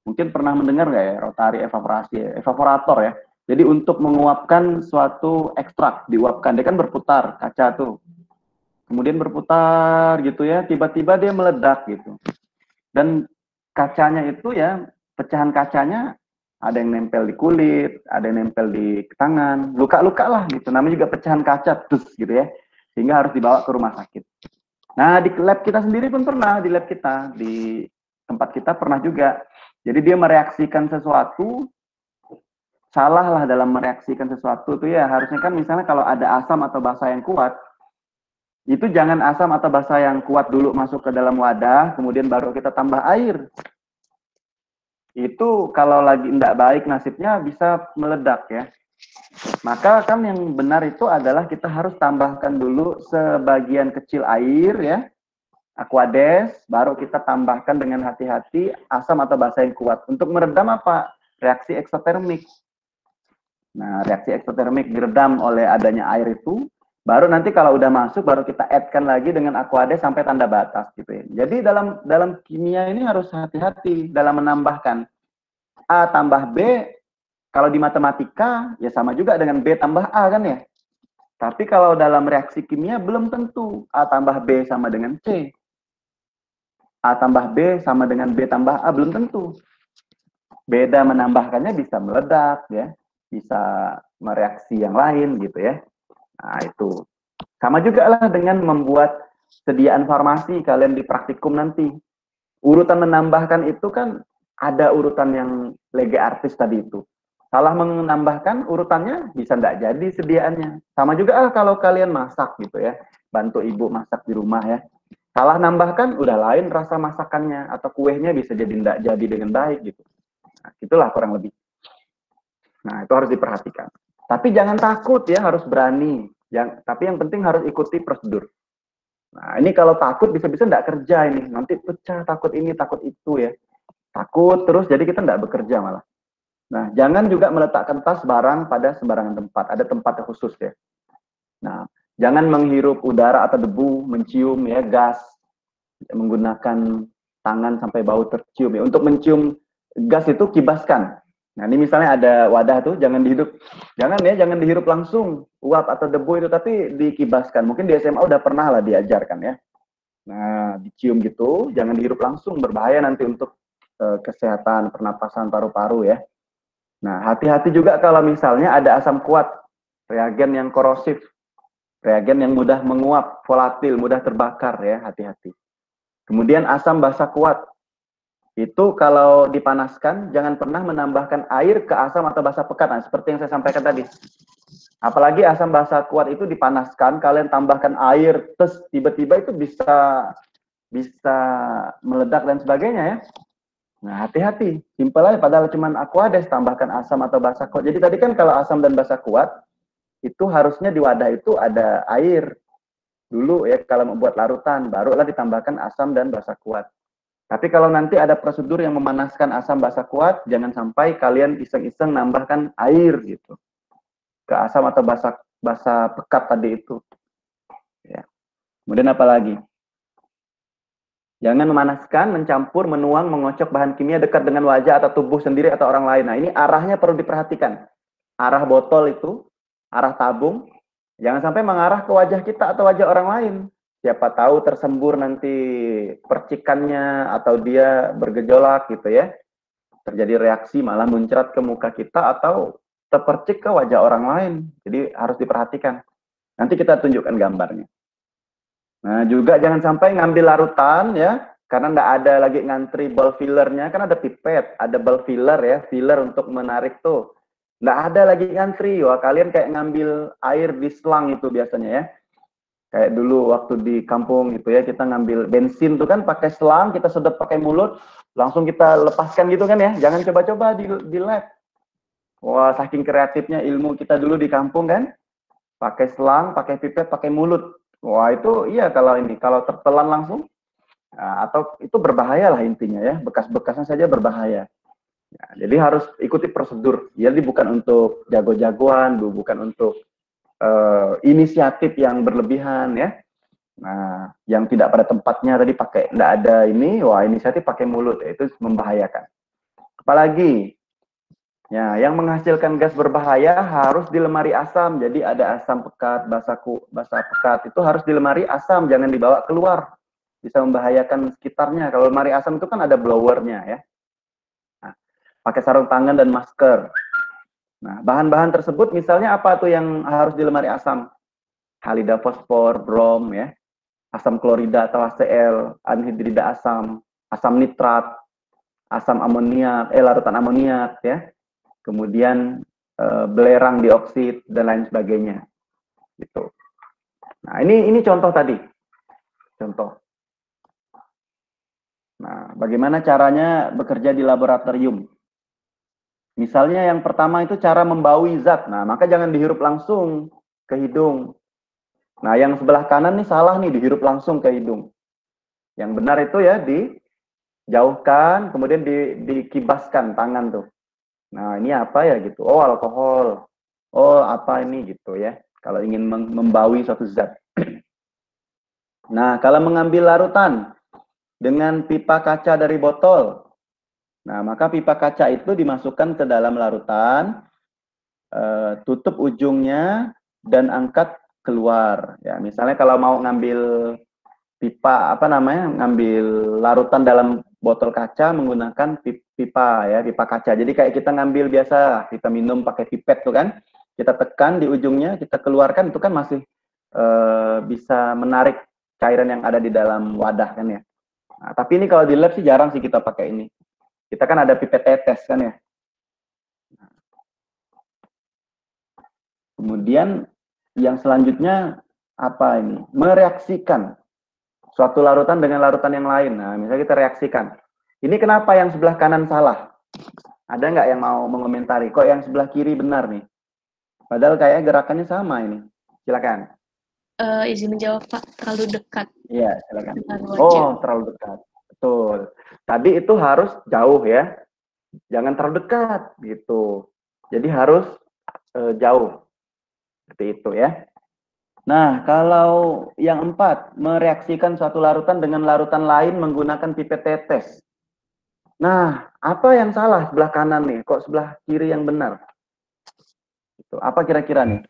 Mungkin pernah mendengar nggak ya rotary evaporasi, ya? Evaporator ya. Jadi untuk menguapkan suatu ekstrak, diuapkan. Dia kan berputar kaca tuh. Kemudian berputar gitu ya, tiba-tiba dia meledak gitu. Dan kacanya itu ya, pecahan kacanya ada yang nempel di kulit, ada yang nempel di tangan, luka-luka lah gitu. Namanya juga pecahan kaca, terus gitu ya. Sehingga harus dibawa ke rumah sakit. Nah, di lab kita sendiri pun pernah, di lab kita, di tempat kita pernah juga. Jadi dia mereaksikan sesuatu, salah lah dalam mereaksikan sesuatu itu ya. Harusnya kan misalnya kalau ada asam atau basa yang kuat, itu jangan asam atau basa yang kuat dulu masuk ke dalam wadah, kemudian baru kita tambah air. Itu kalau lagi tidak baik nasibnya bisa meledak ya. Maka kan yang benar itu adalah kita harus tambahkan dulu sebagian kecil air ya, aquades, baru kita tambahkan dengan hati-hati asam atau basa yang kuat. Untuk meredam apa? Reaksi eksotermik. Nah, reaksi eksotermik diredam oleh adanya air itu, baru nanti kalau udah masuk, baru kita add-kan lagi dengan aquades sampai tanda batas gitu ya. Jadi dalam kimia ini harus hati-hati dalam menambahkan. A tambah B, kalau di matematika, ya sama juga dengan B tambah A kan ya. Tapi kalau dalam reaksi kimia belum tentu. A tambah B sama dengan C. A tambah B sama dengan B tambah A, belum tentu. beda menambahkannya bisa meledak ya, bisa mereaksi yang lain gitu ya. Nah, itu. Sama juga lah dengan membuat sediaan farmasi kalian di praktikum nanti. Urutan menambahkan itu kan ada urutan yang lege artis tadi itu. Salah menambahkan urutannya bisa nggak jadi sediaannya. Sama juga kalau kalian masak gitu ya, bantu ibu masak di rumah ya. Salah nambahkan udah lain rasa masakannya atau kuehnya bisa jadi nggak jadi dengan baik gitu. Nah, itulah kurang lebih. Nah, itu harus diperhatikan. Tapi jangan takut ya, harus berani. Tapi yang penting harus ikuti prosedur. Nah, ini kalau takut bisa-bisa nggak kerja ini. Nanti pecah, takut ini, takut itu ya. Takut terus, jadi kita nggak bekerja malah. Nah, jangan juga meletakkan tas barang pada sembarangan tempat. Ada tempat khusus ya. Nah, jangan menghirup udara atau debu, mencium ya, gas. Menggunakan tangan sampai bau tercium ya. Untuk mencium gas itu kibaskan. Nah, ini misalnya ada wadah tuh, jangan dihirup langsung uap atau debu itu, tapi dikibaskan. Mungkin di SMA udah pernah lah diajarkan ya. Nah, dicium gitu, jangan dihirup langsung, berbahaya nanti untuk kesehatan pernapasan paru-paru ya. Nah, hati-hati juga kalau misalnya ada asam kuat, reagen yang korosif, reagen yang mudah menguap, volatil, mudah terbakar ya, hati-hati. Kemudian asam basa kuat. Itu kalau dipanaskan, jangan pernah menambahkan air ke asam atau basa pekat. Nah, seperti yang saya sampaikan tadi. Apalagi asam basa kuat itu dipanaskan, kalian tambahkan air, terus tiba-tiba itu bisa meledak dan sebagainya ya. Nah, hati-hati. Simpel aja, padahal cuma Aquades, tambahkan asam atau basa kuat. Jadi tadi kan kalau asam dan basa kuat, itu harusnya di wadah itu ada air. Dulu ya, kalau membuat larutan, barulah ditambahkan asam dan basa kuat. Tapi kalau nanti ada prosedur yang memanaskan asam basa kuat, jangan sampai kalian iseng-iseng nambahkan air gitu ke asam atau basa pekat tadi itu. Ya. Kemudian apa lagi? Jangan memanaskan, mencampur, menuang, mengocok bahan kimia dekat dengan wajah atau tubuh sendiri atau orang lain. Nah, ini arahnya perlu diperhatikan. Arah botol itu, arah tabung, jangan sampai mengarah ke wajah kita atau wajah orang lain. Siapa tahu tersembur nanti percikannya atau dia bergejolak gitu ya. Terjadi reaksi malah muncrat ke muka kita atau terpercik ke wajah orang lain. Jadi harus diperhatikan. Nanti kita tunjukkan gambarnya. Nah, juga jangan sampai ngambil larutan ya, karena nggak ada lagi ngantri ball fillernya, kan ada pipet, ada ball filler ya, filler untuk menarik tuh. Nggak ada lagi ngantri, wah kalian kayak ngambil air di selang itu biasanya ya. Kayak dulu waktu di kampung gitu ya, kita ngambil bensin tuh kan pakai selang, kita sedot pakai mulut, langsung kita lepaskan gitu kan ya. Jangan coba-coba di lab. Wah, saking kreatifnya ilmu kita dulu di kampung kan. Pakai selang, pakai pipet, pakai mulut. Wah, itu iya kalau tertelan langsung. Nah, atau itu berbahaya lah intinya ya. Bekas-bekasnya saja berbahaya. Nah, jadi harus ikuti prosedur. Jadi bukan untuk jago-jagoan, bukan untuk inisiatif yang berlebihan ya. Nah, yang tidak pada tempatnya tadi pakai enggak ada ini, wah inisiatif pakai mulut ya, itu membahayakan. Apalagi ya, yang menghasilkan gas berbahaya harus di lemari asam. Jadi ada asam pekat, basa pekat itu harus di lemari asam, jangan dibawa keluar. Bisa membahayakan sekitarnya. Kalau lemari asam itu kan ada blowernya ya. Nah, pakai sarung tangan dan masker. Nah, bahan-bahan tersebut misalnya apa tuh yang harus di lemari asam? Halida fosfor, brom ya, asam klorida atau HCl, anhidrida asam, asam nitrat, asam amoniak, larutan amoniak ya. Kemudian belerang dioksid dan lain sebagainya. Gitu. Nah, ini contoh tadi. Contoh. Nah, bagaimana caranya bekerja di laboratorium? Misalnya yang pertama itu cara membaui zat. Nah, maka jangan dihirup langsung ke hidung. Nah, yang sebelah kanan nih salah nih, dihirup langsung ke hidung. Yang benar itu ya dijauhkan, kemudian dikibaskan tangan tuh. Nah, ini apa ya gitu? Oh, alkohol. Oh, apa ini gitu ya. Kalau ingin membaui suatu zat. Nah, kalau mengambil larutan dengan pipa kaca dari botol. Nah, maka pipa kaca itu dimasukkan ke dalam larutan, tutup ujungnya dan angkat keluar. Ya, misalnya kalau mau ngambil pipa ngambil larutan dalam botol kaca menggunakan pipa ya, pipa kaca. Jadi kayak kita ngambil biasa, kita minum pakai pipet tuh kan, kita tekan di ujungnya, kita keluarkan itu kan masih bisa menarik cairan yang ada di dalam wadah kan ya. Nah, tapi ini kalau di lab sih jarang sih kita pakai ini. Kita kan ada pipet tetes kan ya. Kemudian yang selanjutnya apa ini? Mereaksikan suatu larutan dengan larutan yang lain. Nah, misalnya kita reaksikan. Ini kenapa yang sebelah kanan salah? Ada nggak yang mau mengomentari? Kok yang sebelah kiri benar nih? Padahal kayak gerakannya sama ini. Silakan. Izin menjawab Pak, terlalu dekat. Iya, silakan. Dengan wajah. Oh, terlalu dekat. Betul. Tadi itu harus jauh ya. Jangan terlalu dekat gitu. Jadi harus jauh. Seperti itu ya. Nah, kalau yang 4, mereaksikan suatu larutan dengan larutan lain menggunakan pipet tetes. Nah, apa yang salah sebelah kanan nih? Kok sebelah kiri yang benar? Itu apa kira-kira nih?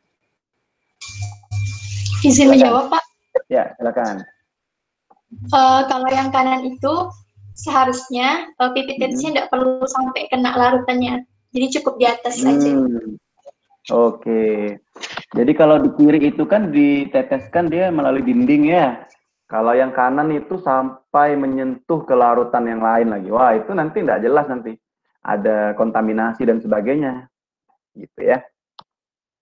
Izin menjawab, Pak. Ya, silakan. Kalau yang kanan itu seharusnya pipet tetesnya tidak perlu sampai kena larutannya. Jadi cukup di atas saja. Oke. Jadi kalau di kiri itu kan diteteskan dia melalui dinding ya. Kalau yang kanan itu sampai menyentuh ke larutan yang lain lagi. Wah, itu nanti tidak jelas nanti. Ada kontaminasi dan sebagainya. Gitu ya.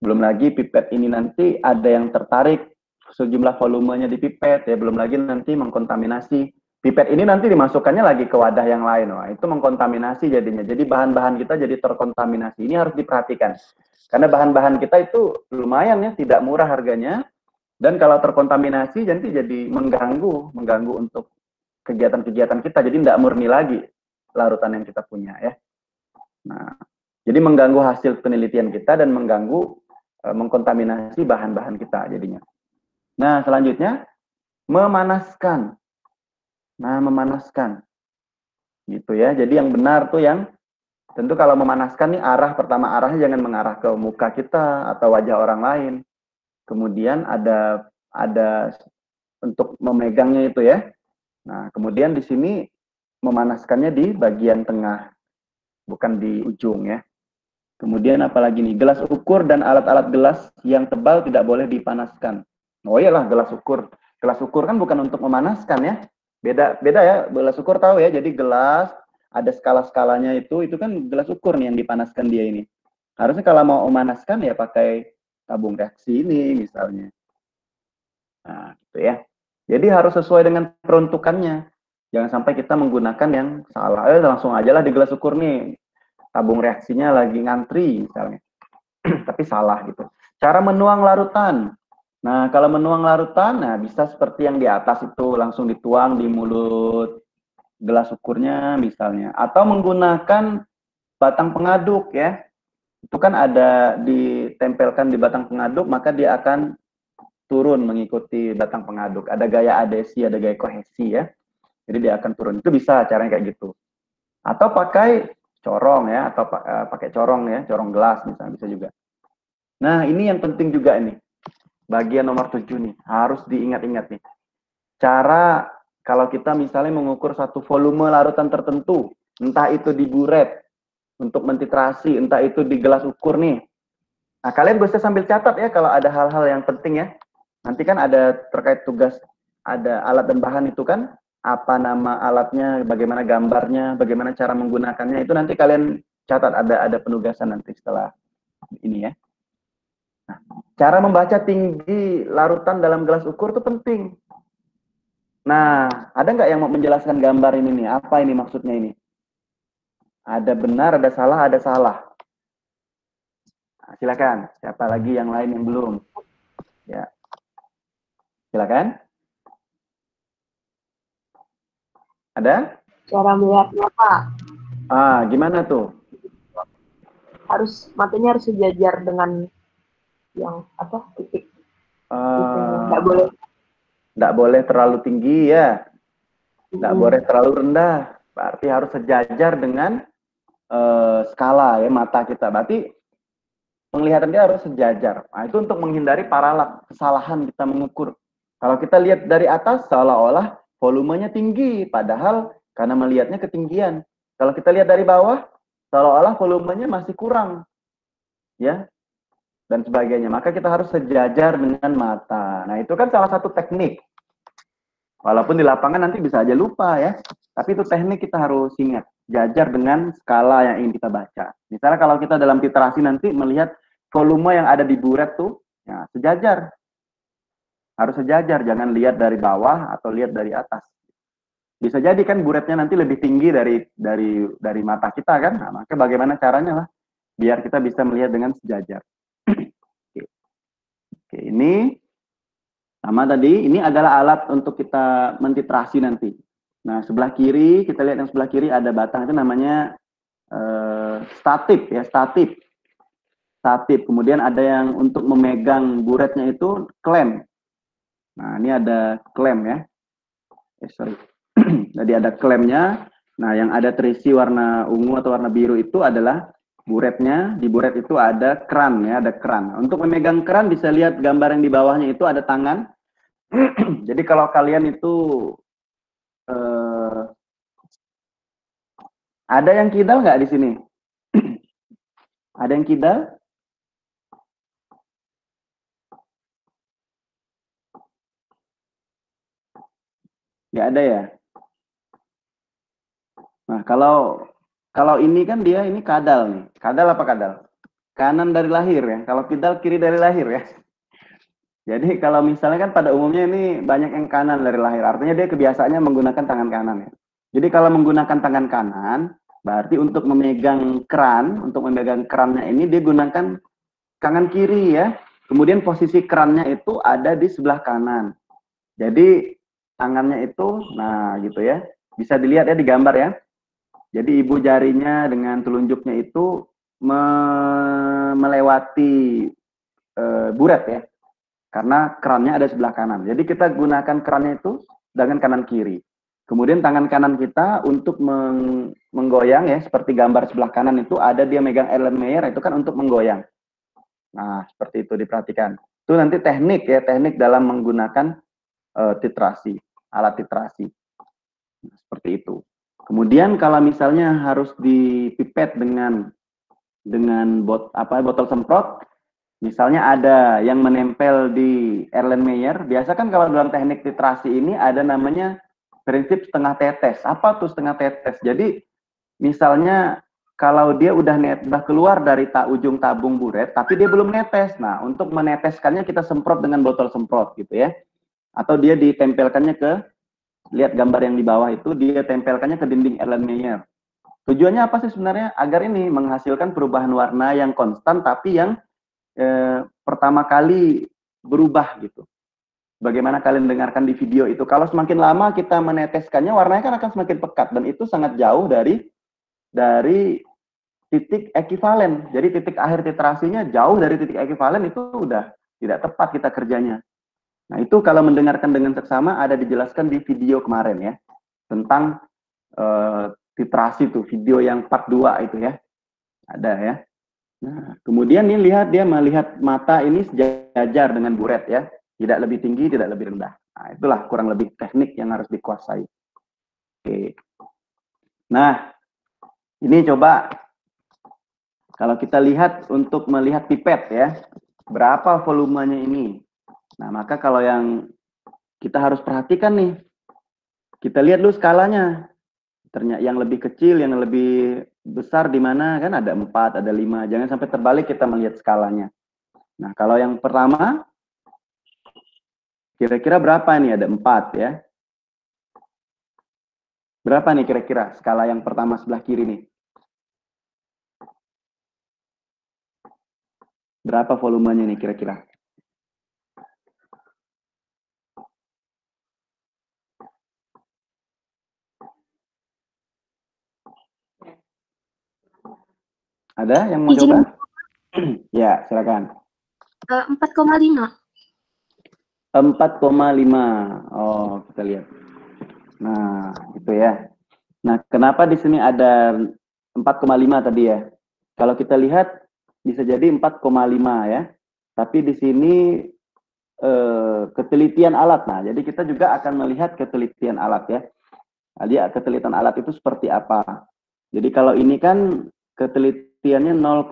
Belum lagi pipet ini nanti ada yang tertarik sejumlah volumenya di pipet ya. Belum lagi nanti mengkontaminasi. Pipet ini nanti dimasukkannya lagi ke wadah yang lain. Wah, itu mengkontaminasi jadinya. Jadi bahan-bahan kita jadi terkontaminasi. Ini harus diperhatikan. Karena bahan-bahan kita itu lumayan ya, tidak murah harganya. Dan kalau terkontaminasi nanti jadi mengganggu untuk kegiatan-kegiatan kita. Jadi tidak murni lagi larutan yang kita punya ya. Nah, jadi mengganggu hasil penelitian kita dan mengganggu mengkontaminasi bahan-bahan kita jadinya. Nah, selanjutnya memanaskan. Nah, memanaskan. Gitu ya. Jadi yang benar tuh yang tentu kalau memanaskan nih pertama arahnya jangan mengarah ke muka kita atau wajah orang lain. Kemudian ada untuk memegangnya itu ya. Nah, kemudian di sini memanaskannya di bagian tengah, bukan di ujung ya. Kemudian apalagi nih, gelas ukur dan alat-alat gelas yang tebal tidak boleh dipanaskan. Oh iyalah, gelas ukur. Gelas ukur kan bukan untuk memanaskan ya. Beda ya, gelas ukur tahu ya. Jadi gelas ada skala-skalanya itu kan gelas ukur nih yang dipanaskan dia ini. Harusnya kalau mau memanaskan ya pakai tabung reaksi ini misalnya. Nah, gitu ya. Jadi harus sesuai dengan peruntukannya. Jangan sampai kita menggunakan yang salah. Langsung aja lah di gelas ukur nih. Tabung reaksinya lagi ngantri misalnya. Tapi salah gitu. Cara menuang larutan. Nah, kalau menuang larutan, nah bisa seperti yang di atas itu, langsung dituang di mulut gelas ukurnya misalnya. Atau menggunakan batang pengaduk ya. Itu kan ada ditempelkan di batang pengaduk, maka dia akan turun mengikuti batang pengaduk. Ada gaya adesi, ada gaya kohesi ya. Jadi dia akan turun. Itu bisa caranya kayak gitu. Atau pakai corong ya, atau pakai corong ya, corong gelas misalnya bisa juga. Nah, ini yang penting juga ini. Bagian nomor 7 nih, harus diingat-ingat nih. Cara kalau kita misalnya mengukur satu volume larutan tertentu, entah itu di buret untuk mentitrasi, entah itu di gelas ukur nih. Nah, kalian bisa sambil catat ya kalau ada hal-hal yang penting ya. Nanti kan ada terkait tugas, ada alat dan bahan itu kan, apa nama alatnya, bagaimana gambarnya, bagaimana cara menggunakannya, itu nanti kalian catat, ada penugasan nanti setelah ini ya. Nah, cara membaca tinggi larutan dalam gelas ukur itu penting. Nah, ada nggak yang mau menjelaskan gambar ini nih? Apa ini maksudnya ini? Ada benar, ada salah, ada salah. Nah, silakan. Siapa lagi yang lain yang belum? Ya, silakan. Ada? Cara melihatnya Pak. Gimana tuh? Matanya harus sejajar dengan yang titik. Nggak boleh terlalu tinggi ya. Nggak boleh terlalu rendah. Berarti harus sejajar dengan skala ya mata kita. Berarti penglihatan dia harus sejajar. Nah, itu untuk menghindari paralak, kesalahan kita mengukur. Kalau kita lihat dari atas seolah-olah volumenya tinggi, padahal karena melihatnya ketinggian. Kalau kita lihat dari bawah, seolah-olah volumenya masih kurang, ya, dan sebagainya. Maka kita harus sejajar dengan mata. Nah, itu kan salah satu teknik. Walaupun di lapangan nanti bisa aja lupa ya, tapi itu teknik kita harus ingat. Jajar dengan skala yang ingin kita baca. Misalnya kalau kita dalam titrasi nanti melihat volume yang ada di buret tuh, ya, sejajar. Harus sejajar, jangan lihat dari bawah atau lihat dari atas. Bisa jadi kan buretnya nanti lebih tinggi dari mata kita kan. Nah, maka bagaimana caranya lah biar kita bisa melihat dengan sejajar. Oke, ini sama tadi, ini adalah alat untuk kita mentitrasi nanti. Nah, sebelah kiri, kita lihat yang sebelah kiri ada batang, itu namanya statif ya, statif. Kemudian ada yang untuk memegang buretnya itu klem. Nah, ini ada klem ya. Sorry. Jadi ada klemnya. Nah, yang ada terisi warna ungu atau warna biru itu adalah buretnya. Di buret itu ada keran ya, ada keran. Untuk memegang keran bisa lihat gambar yang di bawahnya itu ada tangan. Jadi kalau kalian itu ada yang kidal nggak di sini? Ada yang kidal? Nggak ada ya? Nah, kalau ini kan dia ini kadal nih. Kadal apa kadal? Kanan dari lahir ya. Kalau kidal kiri dari lahir ya. Jadi kalau misalnya kan pada umumnya ini banyak yang kanan dari lahir. Artinya dia kebiasaannya menggunakan tangan kanan ya. Jadi kalau menggunakan tangan kanan, berarti untuk memegang kerannya ini dia gunakan tangan kiri ya. Kemudian posisi kerannya itu ada di sebelah kanan. Jadi tangannya itu, nah gitu ya. Bisa dilihat ya di gambar ya. Jadi ibu jarinya dengan telunjuknya itu melewati buret ya. Karena kerannya ada sebelah kanan. Jadi kita gunakan kerannya itu dengan kanan kiri. Kemudian tangan kanan kita untuk menggoyang ya, seperti gambar sebelah kanan itu ada dia megang Erlenmeyer, itu kan untuk menggoyang. Nah, seperti itu diperhatikan. Itu nanti teknik ya, teknik dalam menggunakan titrasi, alat titrasi. Nah, seperti itu. Kemudian kalau misalnya harus dipipet dengan botol semprot, misalnya ada yang menempel di Erlenmeyer, biasa kan kalau dalam teknik titrasi ini ada namanya prinsip setengah tetes. Apa tuh setengah tetes? Jadi misalnya kalau dia udah keluar dari ujung tabung buret, tapi dia belum netes. Nah, untuk meneteskannya kita semprot dengan botol semprot gitu ya. Atau dia ditempelkannya lihat gambar yang di bawah itu, dia tempelkannya ke dinding Erlenmeyer. Tujuannya apa sih sebenarnya? Agar ini menghasilkan perubahan warna yang konstan, tapi yang pertama kali berubah gitu. Bagaimana kalian dengarkan di video itu. Kalau semakin lama kita meneteskannya, warnanya kan akan semakin pekat. Dan itu sangat jauh dari titik ekivalen. Jadi titik akhir titrasinya jauh dari titik ekivalen, itu udah tidak tepat kita kerjanya. Nah, itu kalau mendengarkan dengan seksama ada dijelaskan di video kemarin ya. Tentang titrasi itu, video yang part 2 itu ya. Ada ya. Nah, kemudian nih dia melihat mata ini sejajar dengan buret ya. Tidak lebih tinggi, tidak lebih rendah. Nah, itulah kurang lebih teknik yang harus dikuasai. Oke. Nah, ini coba kalau kita lihat untuk melihat pipet ya. Berapa volumenya ini? Nah, maka kalau yang kita harus perhatikan nih. Kita lihat dulu skalanya. Ternyata yang lebih kecil, yang lebih besar di mana kan ada 4, ada 5. Jangan sampai terbalik kita melihat skalanya. Nah, kalau yang pertama kira-kira berapa nih? Ada 4 ya. Berapa nih kira-kira skala yang pertama sebelah kiri nih? Berapa volumenya nih kira-kira? Ada yang mau coba? Ya, silakan. 4,5. 4,5. Oh, kita lihat. Nah, itu ya. Nah, kenapa di sini ada 4,5 tadi ya? Kalau kita lihat bisa jadi 4,5 ya. Tapi di sini ketelitian alat. Nah, jadi kita juga akan melihat ketelitian alat ya. Nah, dia ketelitian alat itu seperti apa. Jadi kalau ini kan ketelitiannya 0,02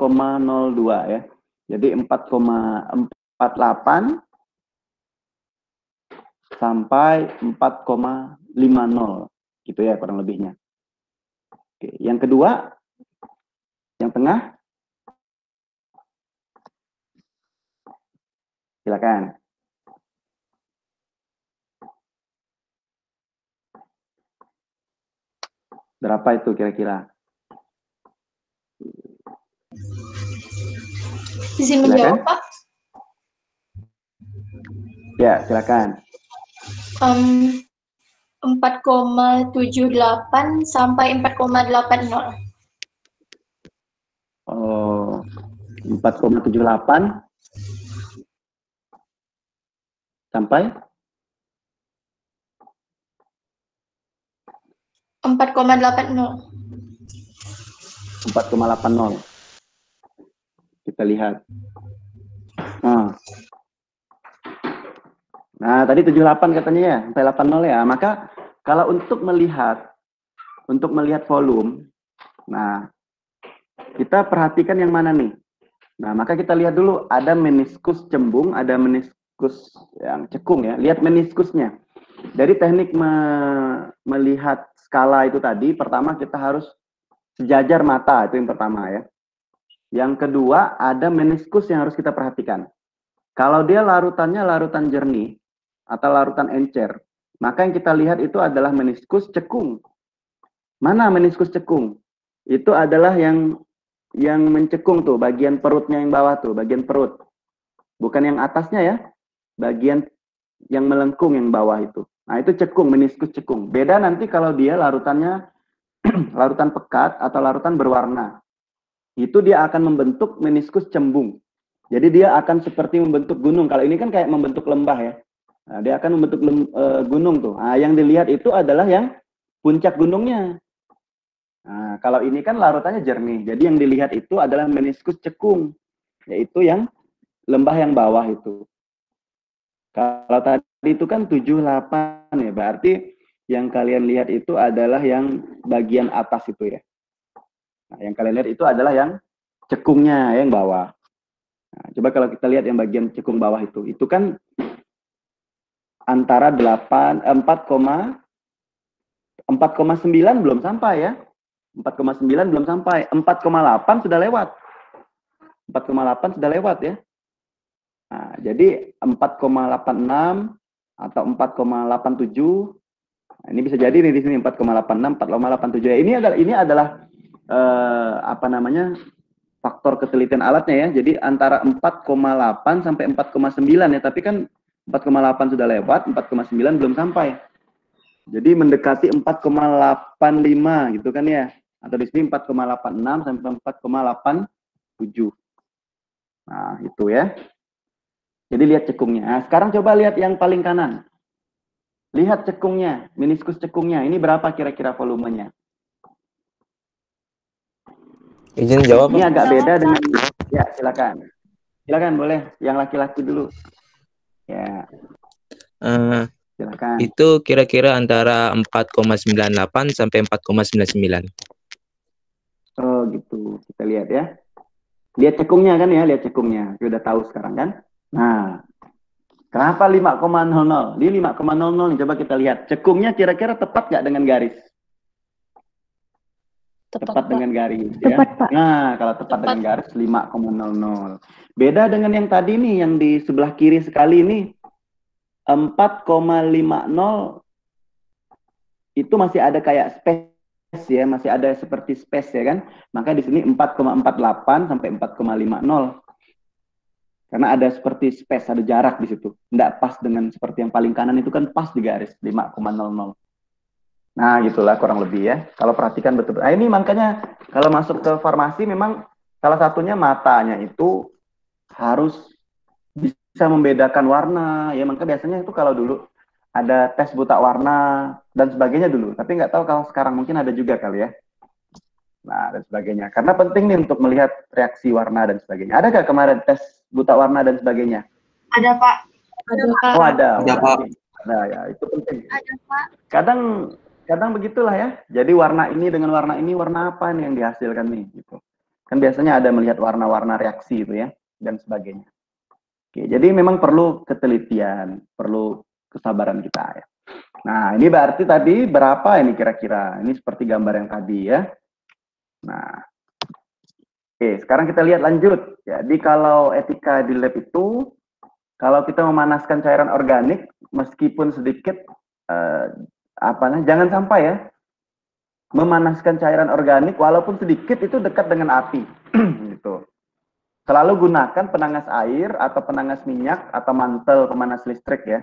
ya. Jadi 4,48 sampai 4,50 gitu ya kurang lebihnya. Oke, yang kedua, yang tengah, silakan. Berapa itu kira-kira? Izin menjawab, Pak. Ya, silakan. 4,78 sampai 4,80. Oh, 4,78 sampai 4,80. 4,80. Kita lihat. Nah, tadi 78 katanya ya, sampai 80 ya. Maka kalau untuk melihat volume, nah kita perhatikan yang mana nih. Nah, maka kita lihat dulu ada meniskus cembung, ada meniskus yang cekung ya. Lihat meniskusnya. Dari teknik melihat skala itu tadi, pertama kita harus sejajar mata, itu yang pertama ya. Yang kedua, ada meniskus yang harus kita perhatikan. Kalau dia larutannya larutan jernih atau larutan encer, maka yang kita lihat itu adalah meniskus cekung. Mana meniskus cekung? Itu adalah yang mencekung tuh, bagian perutnya yang bawah tuh, bagian perut. Bukan yang atasnya ya, bagian yang melengkung yang bawah itu. Nah, itu cekung, meniskus cekung. Beda nanti kalau dia larutannya larutan pekat atau larutan berwarna. Itu dia akan membentuk meniskus cembung. Jadi dia akan seperti membentuk gunung. Kalau ini kan kayak membentuk lembah ya. Nah, dia akan membentuk gunung tuh. Nah, yang dilihat itu adalah yang puncak gunungnya. Nah, kalau ini kan larutannya jernih. Jadi yang dilihat itu adalah meniskus cekung, yaitu yang lembah yang bawah itu. Kalau tadi itu kan 78 ya, berarti yang kalian lihat itu adalah yang bagian atas itu ya. Nah, yang kalian lihat itu adalah yang cekungnya yang bawah. Nah, coba kalau kita lihat yang bagian cekung bawah itu kan antara 4,9 belum sampai ya. 4,9 belum sampai, 4,8 sudah lewat. 4,8 sudah lewat ya. Nah, jadi 4,86 atau 4,87. Nah, ini bisa jadi nih di sini 4,86, 4,87. Ya, ini adalah apa namanya? Faktor ketelitian alatnya ya. Jadi antara 4,8 sampai 4,9 ya, tapi kan 4,8 sudah lewat, 4,9 belum sampai. Jadi mendekati 4,85 gitu kan ya. Atau di sini 4,86 sampai 4,87. Nah, itu ya. Jadi lihat cekungnya. Nah, sekarang coba lihat yang paling kanan. Lihat cekungnya, meniskus cekungnya. Ini berapa kira-kira volumenya? Izin jawab. Ini agak beda dengan, ya silakan. Silakan boleh, yang laki-laki dulu. Ya. Silakan. Itu kira-kira antara 4,98 sampai 4,99. Oh gitu, kita lihat ya. Lihat cekungnya kan ya, lihat cekungnya. Sudah tahu sekarang kan. Nah, kenapa 5,00? Di 5,00 coba kita lihat. Cekungnya kira-kira tepat nggak dengan garis? Tepat dengan garis ya. Tepat, Pak. Nah, kalau tepat dengan garis 5,00. Beda dengan yang tadi nih, yang di sebelah kiri sekali ini 4,50 itu masih ada kayak space ya, masih ada seperti space ya kan. Maka di sini 4,48 sampai 4,50. Karena ada seperti space, ada jarak di situ. Nggak pas dengan seperti yang paling kanan itu kan pas di garis 5,00. Nah, gitulah kurang lebih ya. Kalau perhatikan betul. Nah, ini makanya kalau masuk ke farmasi memang salah satunya matanya itu harus bisa membedakan warna. Ya, maka biasanya itu kalau dulu ada tes buta warna dan sebagainya dulu. Tapi nggak tahu kalau sekarang mungkin ada juga kali ya. Nah, dan sebagainya. Karena penting nih untuk melihat reaksi warna dan sebagainya. Ada nggak kemarin tes buta warna dan sebagainya? Ada, Pak. Ada, Pak. Oh, ada. Ada, Pak. Ada ya, itu penting. Ada, Pak. Kadang kadang begitulah ya. Jadi warna ini dengan warna ini, warna apa nih yang dihasilkan nih gitu. Kan biasanya ada melihat warna-warna reaksi itu ya dan sebagainya. Oke, jadi memang perlu ketelitian, perlu kesabaran kita ya. Nah, ini berarti tadi berapa ini kira-kira? Ini seperti gambar yang tadi ya. Nah, oke, sekarang kita lihat lanjut. Jadi kalau etika di lab itu, kalau kita memanaskan cairan organik, meskipun sedikit, jangan sampai ya, memanaskan cairan organik walaupun sedikit itu dekat dengan api. Gitu. Selalu gunakan penangas air atau penangas minyak atau mantel pemanas listrik ya.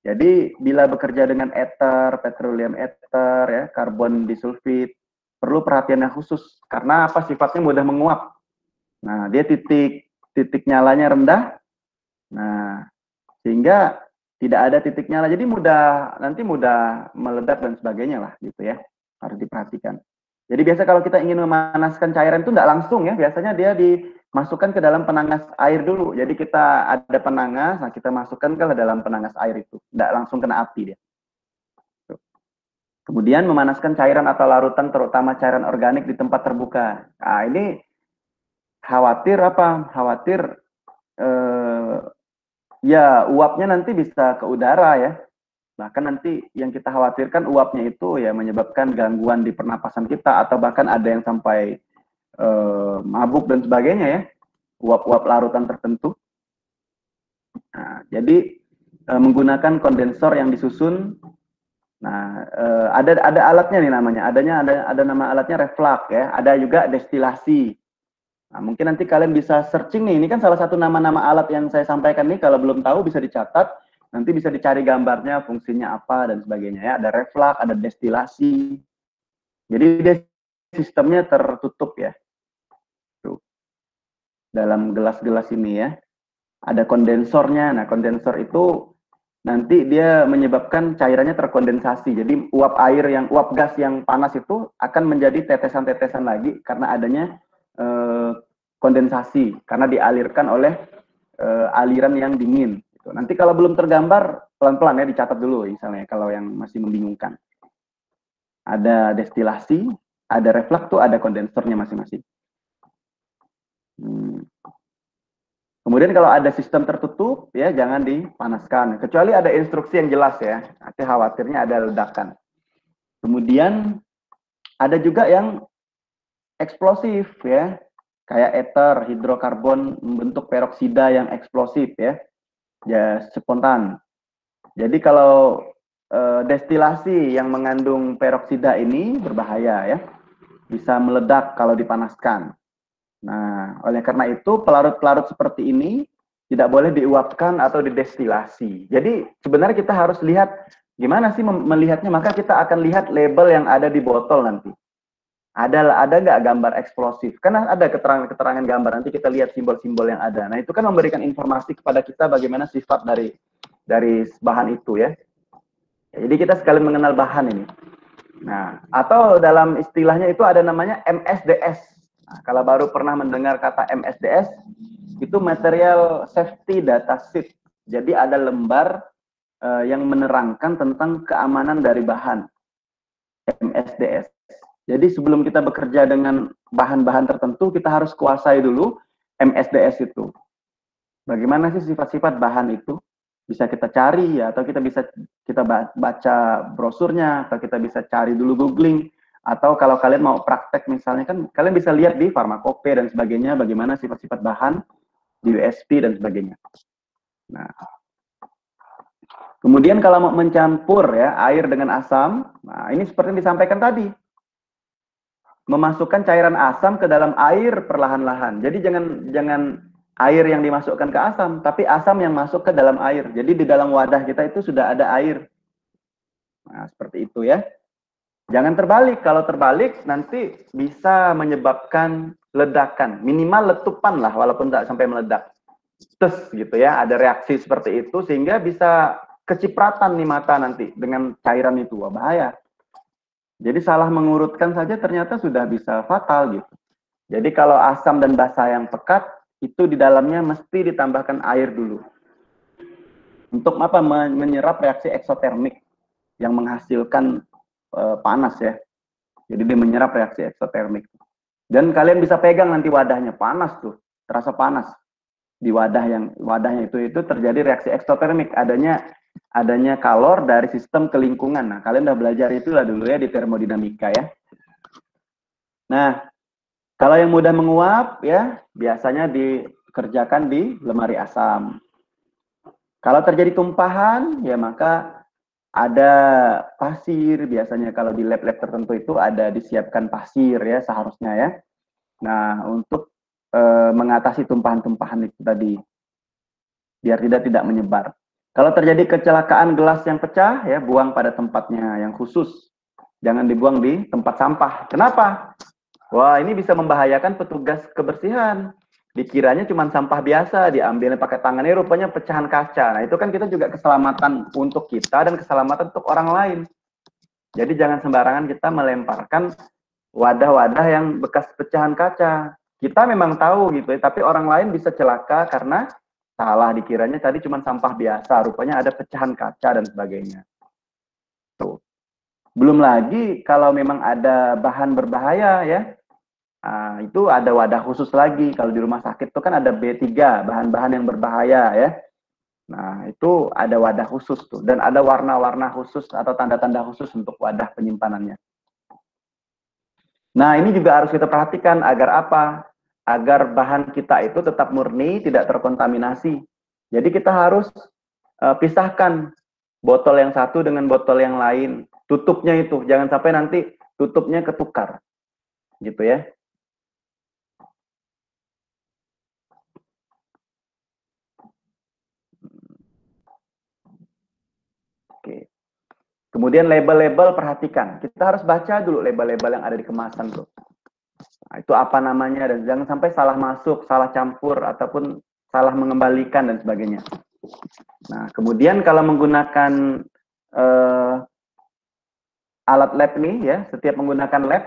Jadi bila bekerja dengan ether, petroleum ether, ya, karbon disulfid, perlu perhatian yang khusus karena apa? Sifatnya mudah menguap. Nah, dia titik nyalanya rendah. Nah, sehingga tidak ada titik nyala. Jadi nanti mudah meledak dan sebagainya lah gitu ya. Harus diperhatikan. Jadi biasa kalau kita ingin memanaskan cairan itu tidak langsung ya, biasanya dia dimasukkan ke dalam penangas air dulu. Jadi kita ada penangas, nah kita masukkan ke dalam penangas air itu, tidak langsung kena api dia. Kemudian memanaskan cairan atau larutan terutama cairan organik di tempat terbuka. Nah ini khawatir apa? Khawatir ya uapnya nanti bisa ke udara ya. Bahkan nanti yang kita khawatirkan uapnya itu ya menyebabkan gangguan di pernapasan kita atau bahkan ada yang sampai mabuk dan sebagainya ya, uap-uap larutan tertentu. Nah, jadi menggunakan kondensor yang disusun. Nah, ada alatnya nih namanya, ada nama alatnya reflux ya, ada juga destilasi. Nah, mungkin nanti kalian bisa searching nih, ini kan salah satu nama-nama alat yang saya sampaikan nih, kalau belum tahu bisa dicatat. Nanti bisa dicari gambarnya, fungsinya apa, dan sebagainya ya. Ada reflux, ada destilasi. Jadi dia sistemnya tertutup ya. Tuh. Dalam gelas-gelas ini ya. Ada kondensornya. Nah, kondensor itu nanti dia menyebabkan cairannya terkondensasi. Jadi uap gas yang panas itu akan menjadi tetesan-tetesan lagi karena adanya kondensasi. Karena dialirkan oleh aliran yang dingin. Nanti kalau belum tergambar, pelan-pelan ya dicatat dulu misalnya kalau yang masih membingungkan. Ada destilasi, ada reflux tuh, ada kondensornya masing-masing. Kemudian kalau ada sistem tertutup, ya jangan dipanaskan. Kecuali ada instruksi yang jelas ya, nanti khawatirnya ada ledakan. Kemudian ada juga yang eksplosif ya, kayak ether, hidrokarbon membentuk peroksida yang eksplosif ya. Ya spontan. Jadi kalau destilasi yang mengandung peroksida ini berbahaya ya, bisa meledak kalau dipanaskan. Nah, oleh karena itu pelarut-pelarut seperti ini tidak boleh diuapkan atau didestilasi. Jadi sebenarnya kita harus lihat gimana sih melihatnya, maka kita akan lihat label yang ada di botol nanti. Ada nggak gambar eksplosif? Karena ada keterangan gambar, nanti kita lihat simbol-simbol yang ada. Nah, itu kan memberikan informasi kepada kita bagaimana sifat dari bahan itu ya. Jadi kita sekali mengenal bahan ini. Nah, atau dalam istilahnya itu ada namanya MSDS. Nah, kalau baru pernah mendengar kata MSDS, itu Material Safety Data Sheet. Jadi ada lembar yang menerangkan tentang keamanan dari bahan. MSDS. Jadi sebelum kita bekerja dengan bahan-bahan tertentu, kita harus kuasai dulu MSDS itu. Bagaimana sih sifat-sifat bahan itu? Bisa kita cari ya, atau kita baca brosurnya, atau kita bisa cari dulu googling, atau kalau kalian mau praktek misalnya kan, kalian bisa lihat di Pharmacope dan sebagainya, bagaimana sifat-sifat bahan di USP dan sebagainya. Nah, kemudian kalau mau mencampur ya air dengan asam, nah ini seperti yang disampaikan tadi. Memasukkan cairan asam ke dalam air perlahan-lahan. Jadi jangan air yang dimasukkan ke asam, tapi asam yang masuk ke dalam air. Jadi di dalam wadah kita itu sudah ada air. Nah, seperti itu ya. Jangan terbalik. Kalau terbalik nanti bisa menyebabkan ledakan. Minimal letupan lah, walaupun tidak sampai meledak. Tes gitu ya, ada reaksi seperti itu sehingga bisa kecipratan nih mata nanti dengan cairan itu. Wah, bahaya. Jadi salah mengurutkan saja ternyata sudah bisa fatal gitu. Jadi kalau asam dan basa yang pekat, itu di dalamnya mesti ditambahkan air dulu. Untuk apa? Menyerap reaksi eksotermik yang menghasilkan panas ya. Jadi dia menyerap reaksi eksotermik. Dan kalian bisa pegang nanti wadahnya, panas tuh, terasa panas. Di wadahnya itu terjadi reaksi eksotermik, adanya kalor dari sistem ke lingkungan. Nah, kalian udah belajar itulah dulu ya di termodinamika ya. Nah, kalau yang mudah menguap ya, biasanya dikerjakan di lemari asam. Kalau terjadi tumpahan, ya maka ada pasir, biasanya kalau di lab-lab tertentu itu ada disiapkan pasir ya seharusnya ya. Nah, untuk mengatasi tumpahan-tumpahan itu tadi, biar tidak menyebar. Kalau terjadi kecelakaan gelas yang pecah, ya buang pada tempatnya yang khusus. Jangan dibuang di tempat sampah. Kenapa? Wah, ini bisa membahayakan petugas kebersihan. Dikiranya cuma sampah biasa, diambilnya pakai tangannya, rupanya pecahan kaca. Nah, itu kan kita juga keselamatan untuk kita dan keselamatan untuk orang lain. Jadi jangan sembarangan kita melemparkan wadah-wadah yang bekas pecahan kaca. Kita memang tahu gitu ya, tapi orang lain bisa celaka karena salah, dikiranya tadi cuma sampah biasa, rupanya ada pecahan kaca dan sebagainya. Tuh. Belum lagi kalau memang ada bahan berbahaya ya, itu ada wadah khusus lagi. Kalau di rumah sakit itu kan ada B3, bahan-bahan yang berbahaya ya. Nah, itu ada wadah khusus tuh, dan ada warna-warna khusus atau tanda-tanda khusus untuk wadah penyimpanannya. Nah, ini juga harus kita perhatikan agar apa? Agar bahan kita itu tetap murni, tidak terkontaminasi. Jadi kita harus pisahkan botol yang satu dengan botol yang lain. Tutupnya itu, jangan sampai nanti tutupnya ketukar. Gitu ya. Oke. Kemudian label-label perhatikan. Kita harus baca dulu label-label yang ada di kemasan tuh. Nah, itu apa namanya, dan jangan sampai salah masuk, salah campur, ataupun salah mengembalikan dan sebagainya. Nah, kemudian kalau menggunakan alat lab nih ya, setiap menggunakan lab,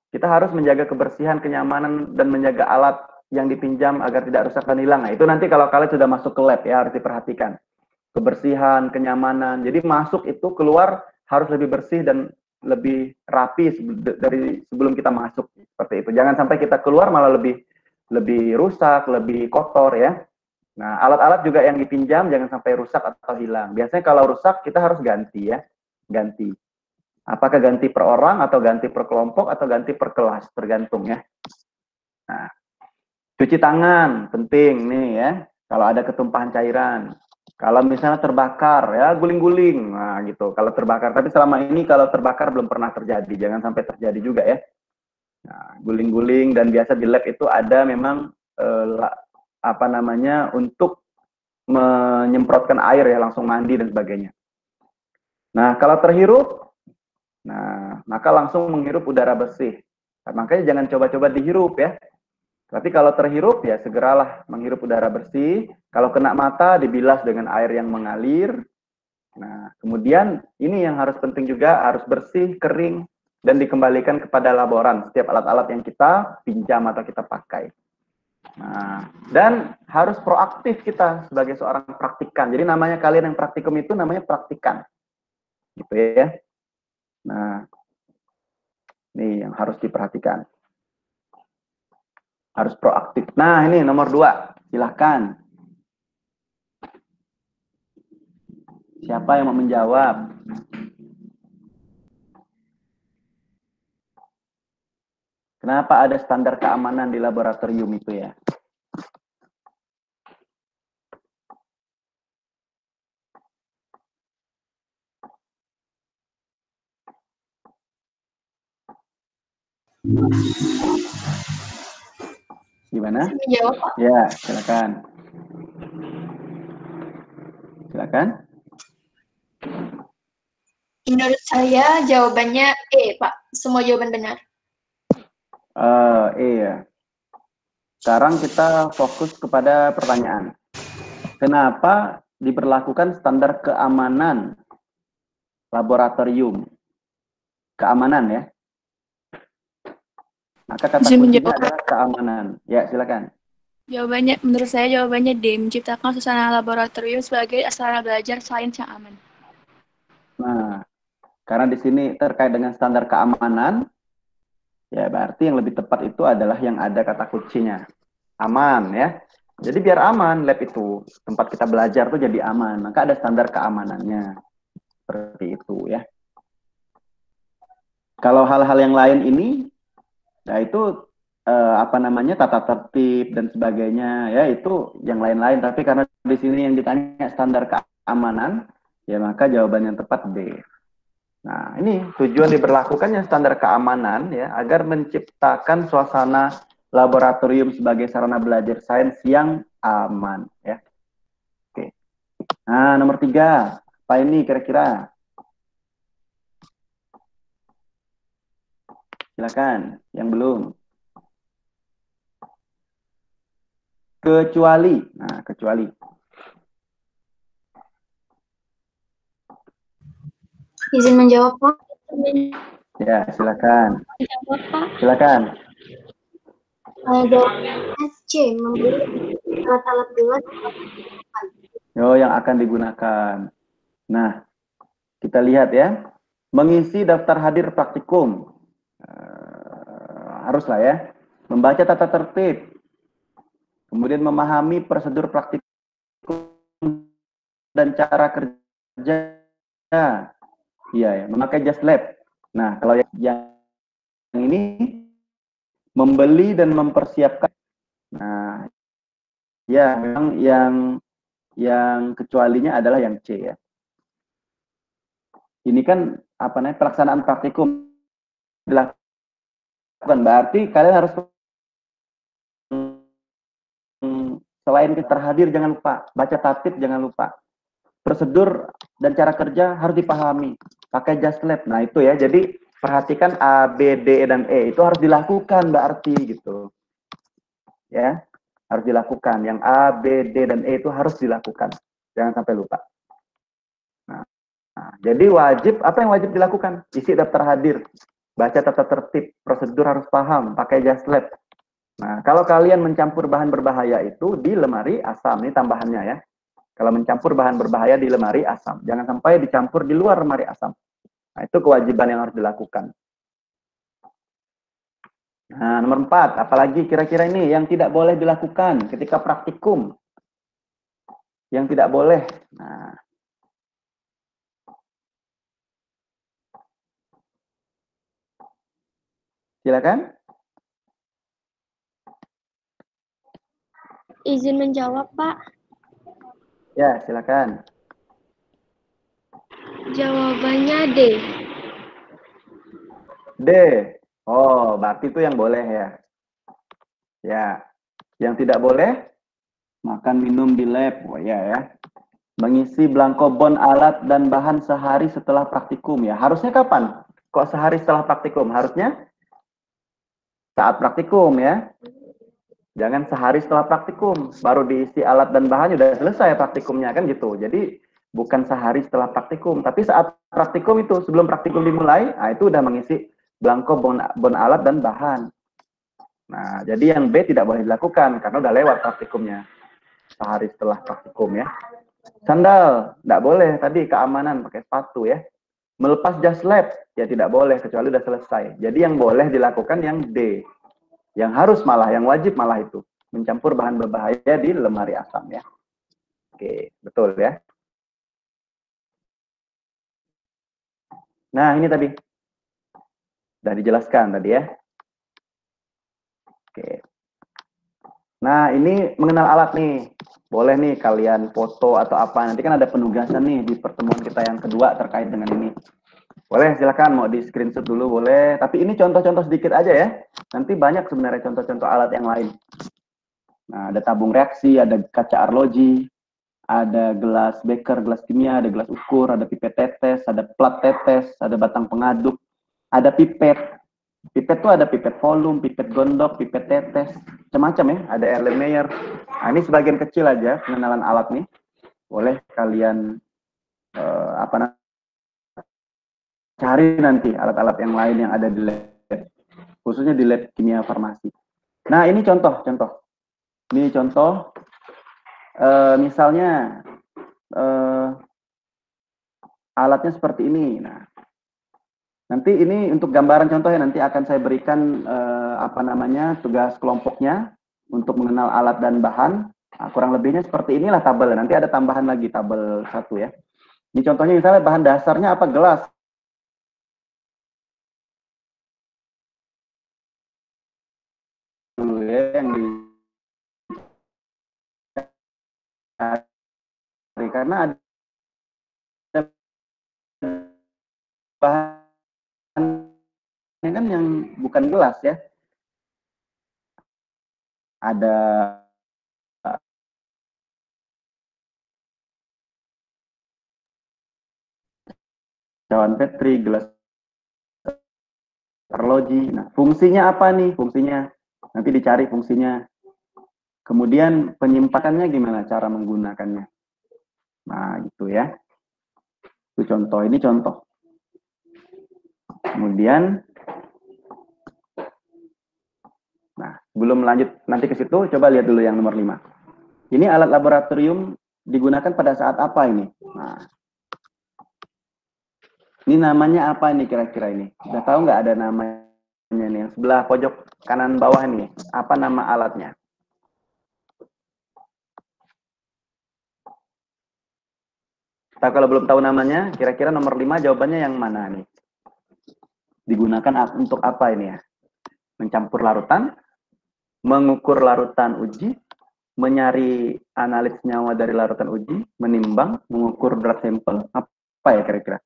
kita harus menjaga kebersihan, kenyamanan, dan menjaga alat yang dipinjam agar tidak rusak dan hilang. Nah, itu nanti kalau kalian sudah masuk ke lab ya, harus diperhatikan. Kebersihan, kenyamanan. Jadi masuk itu keluar harus lebih bersih dan lebih rapi dari sebelum kita masuk, seperti itu. Jangan sampai kita keluar malah lebih rusak, lebih kotor ya. Nah, alat-alat juga yang dipinjam jangan sampai rusak atau hilang. Biasanya kalau rusak kita harus ganti ya, ganti. Apakah ganti per orang atau ganti per kelompok atau ganti per kelas, tergantung ya. Nah, cuci tangan penting nih ya. Kalau ada ketumpahan cairan. Kalau misalnya terbakar, ya guling-guling, nah gitu. Kalau terbakar, tapi selama ini kalau terbakar belum pernah terjadi, jangan sampai terjadi juga ya. Nah, guling-guling, dan biasa di lab itu ada memang apa namanya, untuk menyemprotkan air ya, langsung mandi dan sebagainya. Nah, kalau terhirup, nah maka langsung menghirup udara bersih. Nah, makanya jangan coba-coba dihirup ya. Tapi kalau terhirup ya segeralah menghirup udara bersih. Kalau kena mata dibilas dengan air yang mengalir. Nah, kemudian ini yang harus penting juga, harus bersih, kering, dan dikembalikan kepada laboran setiap alat-alat yang kita pinjam atau kita pakai. Nah, dan harus proaktif kita sebagai seorang praktikan. Jadi namanya kalian yang praktikum itu namanya praktikan. Gitu ya. Nah, ini yang harus diperhatikan. Harus proaktif. Nah, ini nomor 2. Silahkan. Siapa yang mau menjawab? Kenapa ada standar keamanan di laboratorium itu ya? Gimana? Jawab, Pak. Ya, silakan. Silakan. Menurut saya jawabannya E, Pak. Semua jawaban benar. Iya. Sekarang kita fokus kepada pertanyaan. Kenapa diberlakukan standar keamanan laboratorium? Keamanan ya. Maka kata kuncinya adalah keamanan. Ya, silakan. Jawabannya, menurut saya jawabannya D, menciptakan suasana laboratorium sebagai sarana belajar sains yang aman. Nah, Karena di sini terkait dengan standar keamanan, ya berarti yang lebih tepat itu adalah yang ada kata kuncinya. Aman ya. Jadi biar aman lab itu, tempat kita belajar tuh jadi aman, maka ada standar keamanannya. Seperti itu ya. Kalau hal-hal yang lain ini, ya itu apa namanya, tata tertib dan sebagainya, ya itu yang lain-lain. Tapi karena di sini yang ditanya standar keamanan, ya maka jawaban yang tepat B. Nah, ini tujuan diberlakukannya standar keamanan ya agar menciptakan suasana laboratorium sebagai sarana belajar sains yang aman ya. Oke. Nah, nomor 3, apa ini kira-kira? Silakan, yang belum. Kecuali. Nah, kecuali. Izin menjawab, Pak. Ya, silakan. Menjawab, Pak. Silakan. Jawabannya C, membeli alat-alat gelas. Yang akan digunakan. Nah, kita lihat ya. Mengisi daftar hadir praktikum. Haruslah ya. Membaca tata tertib. Kemudian memahami prosedur praktikum dan cara kerja. Iya ya, memakai Just Lab. Nah, kalau yang ini membeli dan mempersiapkan. Nah, ya memang yang kecualinya adalah yang C ya. Ini kan apa namanya, pelaksanaan praktikum dilakukan, berarti kalian harus selain terhadir jangan lupa baca tatib, jangan lupa prosedur dan cara kerja harus dipahami, pakai Just Lab. Nah itu ya, jadi perhatikan A, B, D, dan E itu harus dilakukan berarti gitu ya, harus dilakukan. Yang A, B, D, dan E itu harus dilakukan, jangan sampai lupa. Nah, jadi wajib, apa yang wajib dilakukan? Isi daftar hadir, baca tata tertib, prosedur harus paham, pakai Just Lab. Nah, kalau kalian mencampur bahan berbahaya itu di lemari asam, ini tambahannya ya. Kalau mencampur bahan berbahaya di lemari asam, jangan sampai dicampur di luar lemari asam. Nah, itu kewajiban yang harus dilakukan. Nah, nomor 4, apalagi kira-kira ini yang tidak boleh dilakukan ketika praktikum? Yang tidak boleh. Nah, silakan. Izin menjawab, Pak. Ya, silakan. Jawabannya D. D. Oh, berarti itu yang boleh ya. Ya. Yang tidak boleh makan minum di lab. Oh ya ya. Mengisi belangko bon alat dan bahan sehari setelah praktikum ya. Harusnya kapan? Kok sehari setelah praktikum? Harusnya saat praktikum ya. Jangan sehari setelah praktikum baru diisi alat dan bahan sudah selesai praktikumnya kan gitu. Jadi bukan sehari setelah praktikum, tapi saat praktikum itu, sebelum praktikum dimulai, nah itu udah mengisi belangko bon alat dan bahan. Nah, jadi yang B tidak boleh dilakukan karena udah lewat praktikumnya. Sehari setelah praktikum ya. Sandal, tidak boleh. Tadi keamanan, pakai sepatu ya. Melepas Just Lab, ya tidak boleh kecuali udah selesai. Jadi yang boleh dilakukan yang D. Yang harus malah, yang wajib malah itu. Mencampur bahan berbahaya di lemari asam ya. Oke, betul ya. Nah, ini tadi. Sudah dijelaskan tadi ya. Oke. Nah, ini mengenal alat nih. Boleh nih kalian foto atau apa. Nanti kan ada penugasan nih di pertemuan kita yang kedua terkait dengan ini. Boleh, silakan mau di screenshot dulu boleh. Tapi ini contoh-contoh sedikit aja ya. Nanti banyak sebenarnya contoh-contoh alat yang lain. Nah, ada tabung reaksi, ada kaca arloji, ada gelas beker, gelas kimia, ada gelas ukur, ada pipet tetes, ada plat tetes, ada batang pengaduk, ada pipet. Pipet tuh ada pipet volume, pipet gondok, pipet tetes, macam-macam ya. Ada Erlenmeyer. Nah, ini sebagian kecil aja pengenalan alat nih. Boleh kalian apa namanya, cari nanti alat-alat yang lain yang ada di lab, khususnya di lab kimia farmasi. Nah, ini contoh-contoh. Ini contoh, misalnya alatnya seperti ini. Nah, Nanti ini untuk gambaran contohnya nanti akan saya berikan apa namanya tugas kelompoknya untuk mengenal alat dan bahan. Nah, kurang lebihnya seperti inilah tabel. Nanti ada tambahan lagi tabel 1 ya. Ini contohnya misalnya bahan dasarnya apa, gelas. Ya, yang dicari karena ada bahannya kan yang bukan gelas ya. Ada cawan petri, gelas arloji. Nah, fungsinya apa nih? Fungsinya nanti dicari fungsinya. Kemudian penyimpanannya gimana cara menggunakannya. Nah, gitu ya. Itu contoh, ini contoh. Kemudian nah, sebelum lanjut nanti ke situ, coba lihat dulu yang nomor 5. Ini alat laboratorium digunakan pada saat apa ini? Nah, ini namanya apa ini kira-kira ini? Udah tahu nggak ada namanya nih? Yang sebelah pojok kanan bawah nih. Apa nama alatnya? Kita kalau belum tahu namanya, kira-kira nomor 5 jawabannya yang mana nih? Digunakan untuk apa ini ya? Mencampur larutan, mengukur larutan uji, mencari analisis nyawa dari larutan uji, menimbang, mengukur berat sampel, apa ya kira-kira?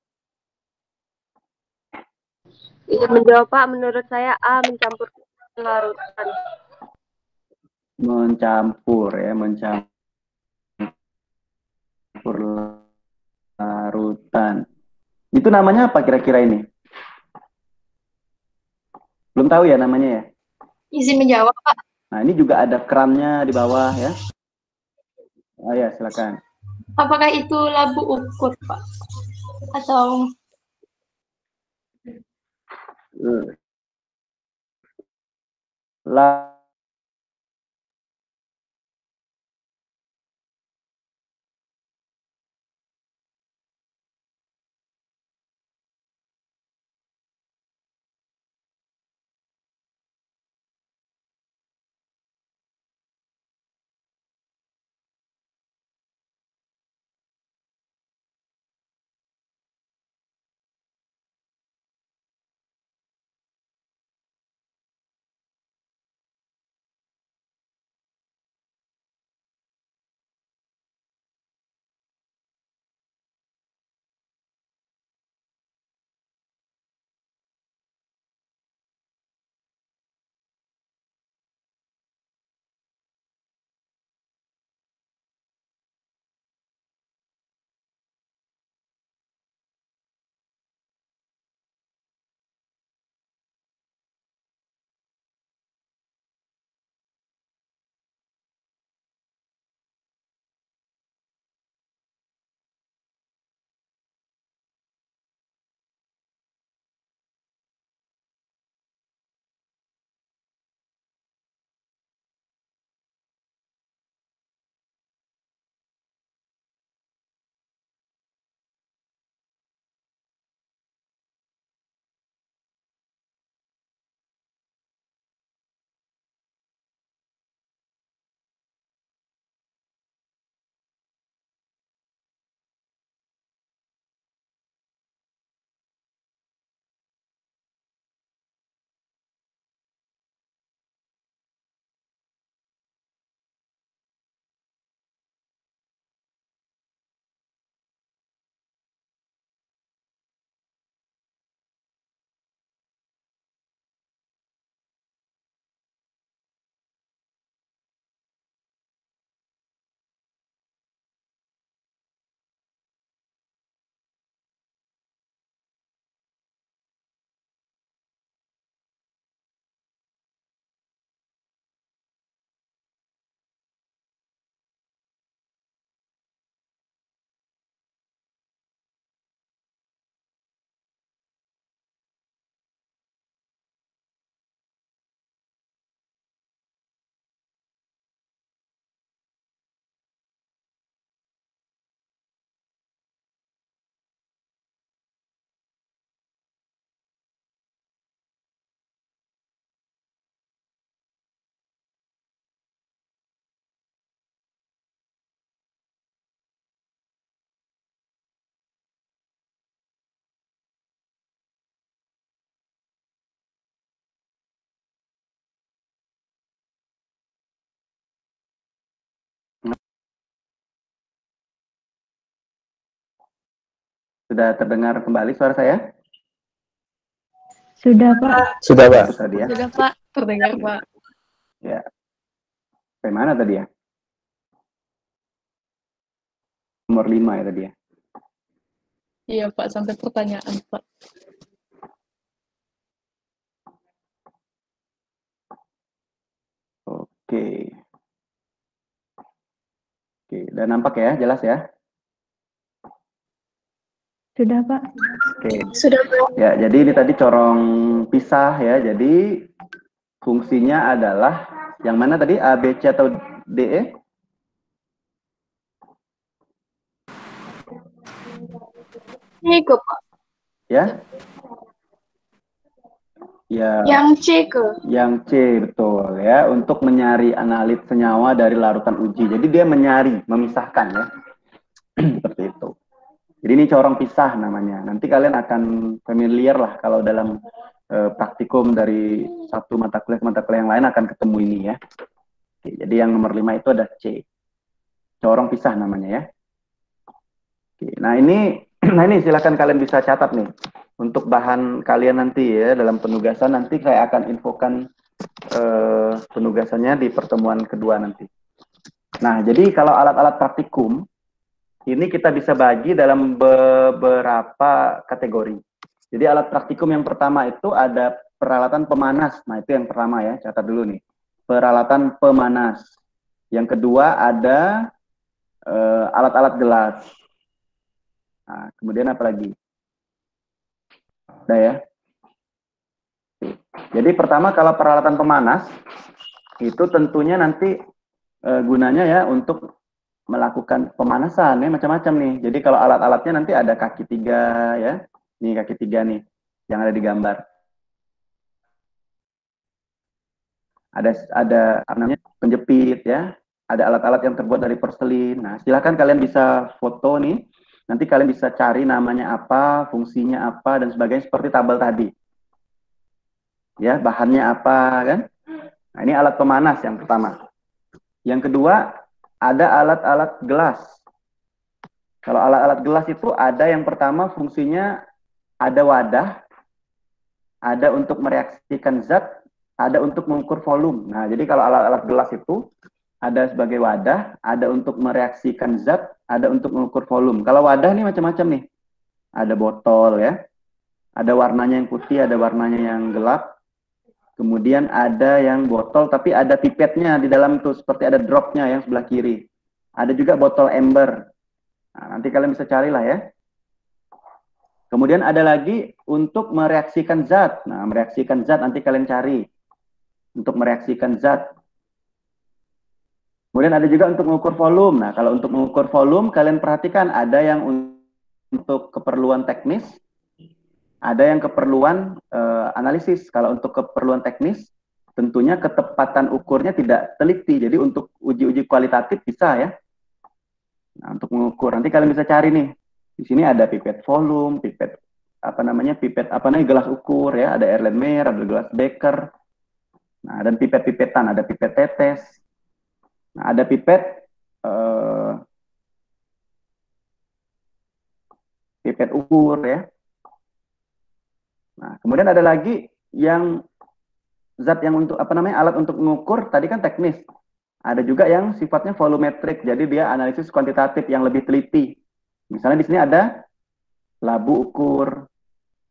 Izin menjawab Pak, menurut saya A, mencampur larutan. Mencampur ya, mencampur larutan. Itu namanya apa kira-kira ini? Belum tahu ya namanya ya? Izin menjawab, Pak. Nah, ini juga ada kerannya di bawah ya. Oh ya, silakan. Apakah itu labu ukur, Pak? Atau La Sudah terdengar kembali suara saya? Sudah, Pak. Sudah, Pak. Itu tadi ya. Sudah, Pak. Terdengar, Pak. Ya. Sampai mana tadi ya? Nomor 5 ya tadi ya. Iya, Pak, sampai pertanyaan, Pak. Oke. Oke, udah nampak ya, jelas ya? Sudah, Pak. Oke. Sudah, Pak. Ya, jadi ini tadi corong pisah ya. Jadi fungsinya adalah yang mana tadi? A, B, C atau D, E? C ke, Pak. Ya? Ya, Yang C ke. yang C betul ya, untuk menyari analit senyawa dari larutan uji. Jadi dia menyari, memisahkan ya. Seperti itu. Jadi ini corong pisah namanya. Nanti kalian akan familiar lah kalau dalam praktikum dari satu mata kuliah ke mata kuliah yang lain akan ketemu ini ya. Oke, jadi yang nomor 5 itu ada C. Corong pisah namanya ya. Oke, nah ini silakan kalian bisa catat nih. Untuk bahan kalian nanti ya dalam penugasan, nanti saya akan infokan penugasannya di pertemuan kedua nanti. Nah, jadi kalau alat-alat praktikum ini kita bisa bagi dalam beberapa kategori. Jadi alat praktikum yang pertama itu ada peralatan pemanas. Nah, itu yang pertama ya, catat dulu nih. Peralatan pemanas. Yang kedua ada alat-alat gelas. Nah, kemudian apa lagi? Udah ya. Jadi pertama kalau peralatan pemanas itu tentunya nanti gunanya ya untuk melakukan pemanasan ya, macam-macam nih. Jadi kalau alat-alatnya nanti ada kaki 3 ya. Nih kaki 3 nih yang ada di gambar. Ada apa namanya? Penjepit ya. Ada alat-alat yang terbuat dari porselin. Nah, silakan kalian bisa foto nih. Nanti kalian bisa cari namanya apa, fungsinya apa dan sebagainya seperti tabel tadi. Ya, bahannya apa kan? Nah, ini alat pemanas yang pertama. Yang kedua, ada alat-alat gelas. Kalau alat-alat gelas itu ada yang pertama fungsinya ada wadah, ada untuk mereaksikan zat, ada untuk mengukur volume. Nah, jadi kalau alat-alat gelas itu ada sebagai wadah, ada untuk mereaksikan zat, ada untuk mengukur volume. Kalau wadah nih macam-macam nih. Ada botol ya. Ada warnanya yang putih, ada warnanya yang gelap. Kemudian ada yang botol tapi ada pipetnya di dalam tuh, seperti ada dropnya yang sebelah kiri. Ada juga botol ember. Nah, nanti kalian bisa carilah ya. Kemudian ada lagi untuk mereaksikan zat. Nah, mereaksikan zat nanti kalian cari. Untuk mereaksikan zat. Kemudian ada juga untuk mengukur volume. Nah, kalau untuk mengukur volume, kalian perhatikan ada yang untuk keperluan teknis, ada yang keperluan analisis. Kalau untuk keperluan teknis, tentunya ketepatan ukurnya tidak teliti. Jadi untuk uji-uji kualitatif bisa ya. Nah, untuk mengukur, nanti kalian bisa cari nih. Di sini ada pipet volume, pipet gelas ukur ya, ada Erlenmeyer, ada gelas Becker. Nah, dan pipet-pipetan, ada pipet tetes. Nah, ada pipet ukur ya. Nah, kemudian ada lagi yang zat yang untuk alat untuk mengukur tadi kan teknis. Ada juga yang sifatnya volumetrik, jadi dia analisis kuantitatif yang lebih teliti. Misalnya di sini ada labu ukur,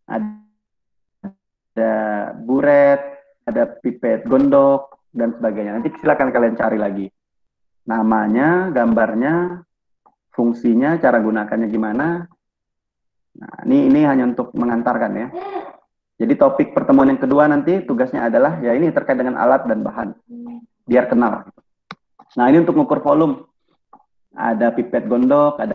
ada buret, ada pipet gondok dan sebagainya. Nanti silakan kalian cari lagi. Namanya, gambarnya, fungsinya, cara gunakannya gimana. Nah, ini hanya untuk mengantarkan ya. Jadi topik pertemuan yang kedua nanti tugasnya adalah ya ini terkait dengan alat dan bahan. Biar kenal. Nah, ini untuk mengukur volume. Ada pipet gondok, ada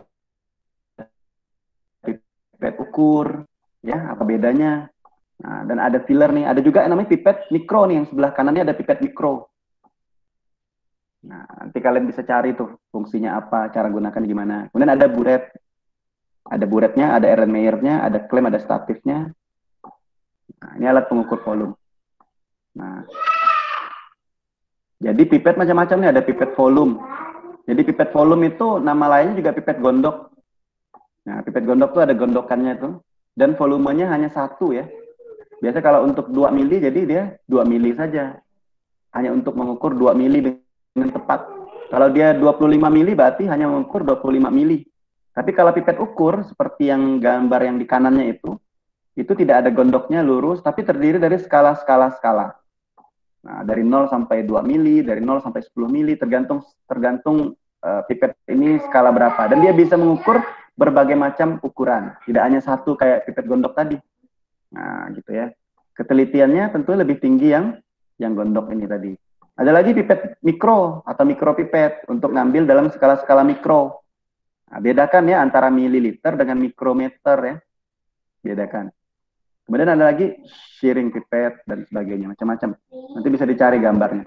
pipet ukur, ya, apa bedanya. Nah, dan ada filler nih, ada juga yang namanya pipet mikro nih, yang sebelah kanannya ada pipet mikro. Nah, nanti kalian bisa cari tuh fungsinya apa, cara gunakan gimana. Kemudian ada buret. Ada buretnya, ada Erlenmeyer-nya, ada klem, ada statifnya. Nah, ini alat pengukur volume. Nah, jadi pipet macam-macam nih, ada pipet volume. Jadi pipet volume itu nama lainnya juga pipet gondok. Nah, pipet gondok tuh ada gondokannya tuh. Dan volumenya hanya 1 ya. Biasa kalau untuk 2 mili, jadi dia 2 mili saja. Hanya untuk mengukur 2 mili dengan tepat. Kalau dia 25 mili, berarti hanya mengukur 25 mili. Tapi kalau pipet ukur, seperti yang gambar yang di kanannya itu tidak ada gondoknya lurus, tapi terdiri dari skala-skala. Nah, dari 0 sampai 2 mili, dari 0 sampai 10 mili, tergantung pipet ini skala berapa. Dan dia bisa mengukur berbagai macam ukuran. Tidak hanya satu kayak pipet gondok tadi. Nah, gitu ya. Ketelitiannya tentu lebih tinggi yang gondok ini tadi. Ada lagi pipet mikro atau mikropipet untuk ngambil dalam skala-skala mikro. Nah, bedakan ya antara mililiter dengan mikrometer ya. Bedakan. Kemudian ada lagi sharing pipet dan sebagainya, macam-macam. Nanti bisa dicari gambarnya.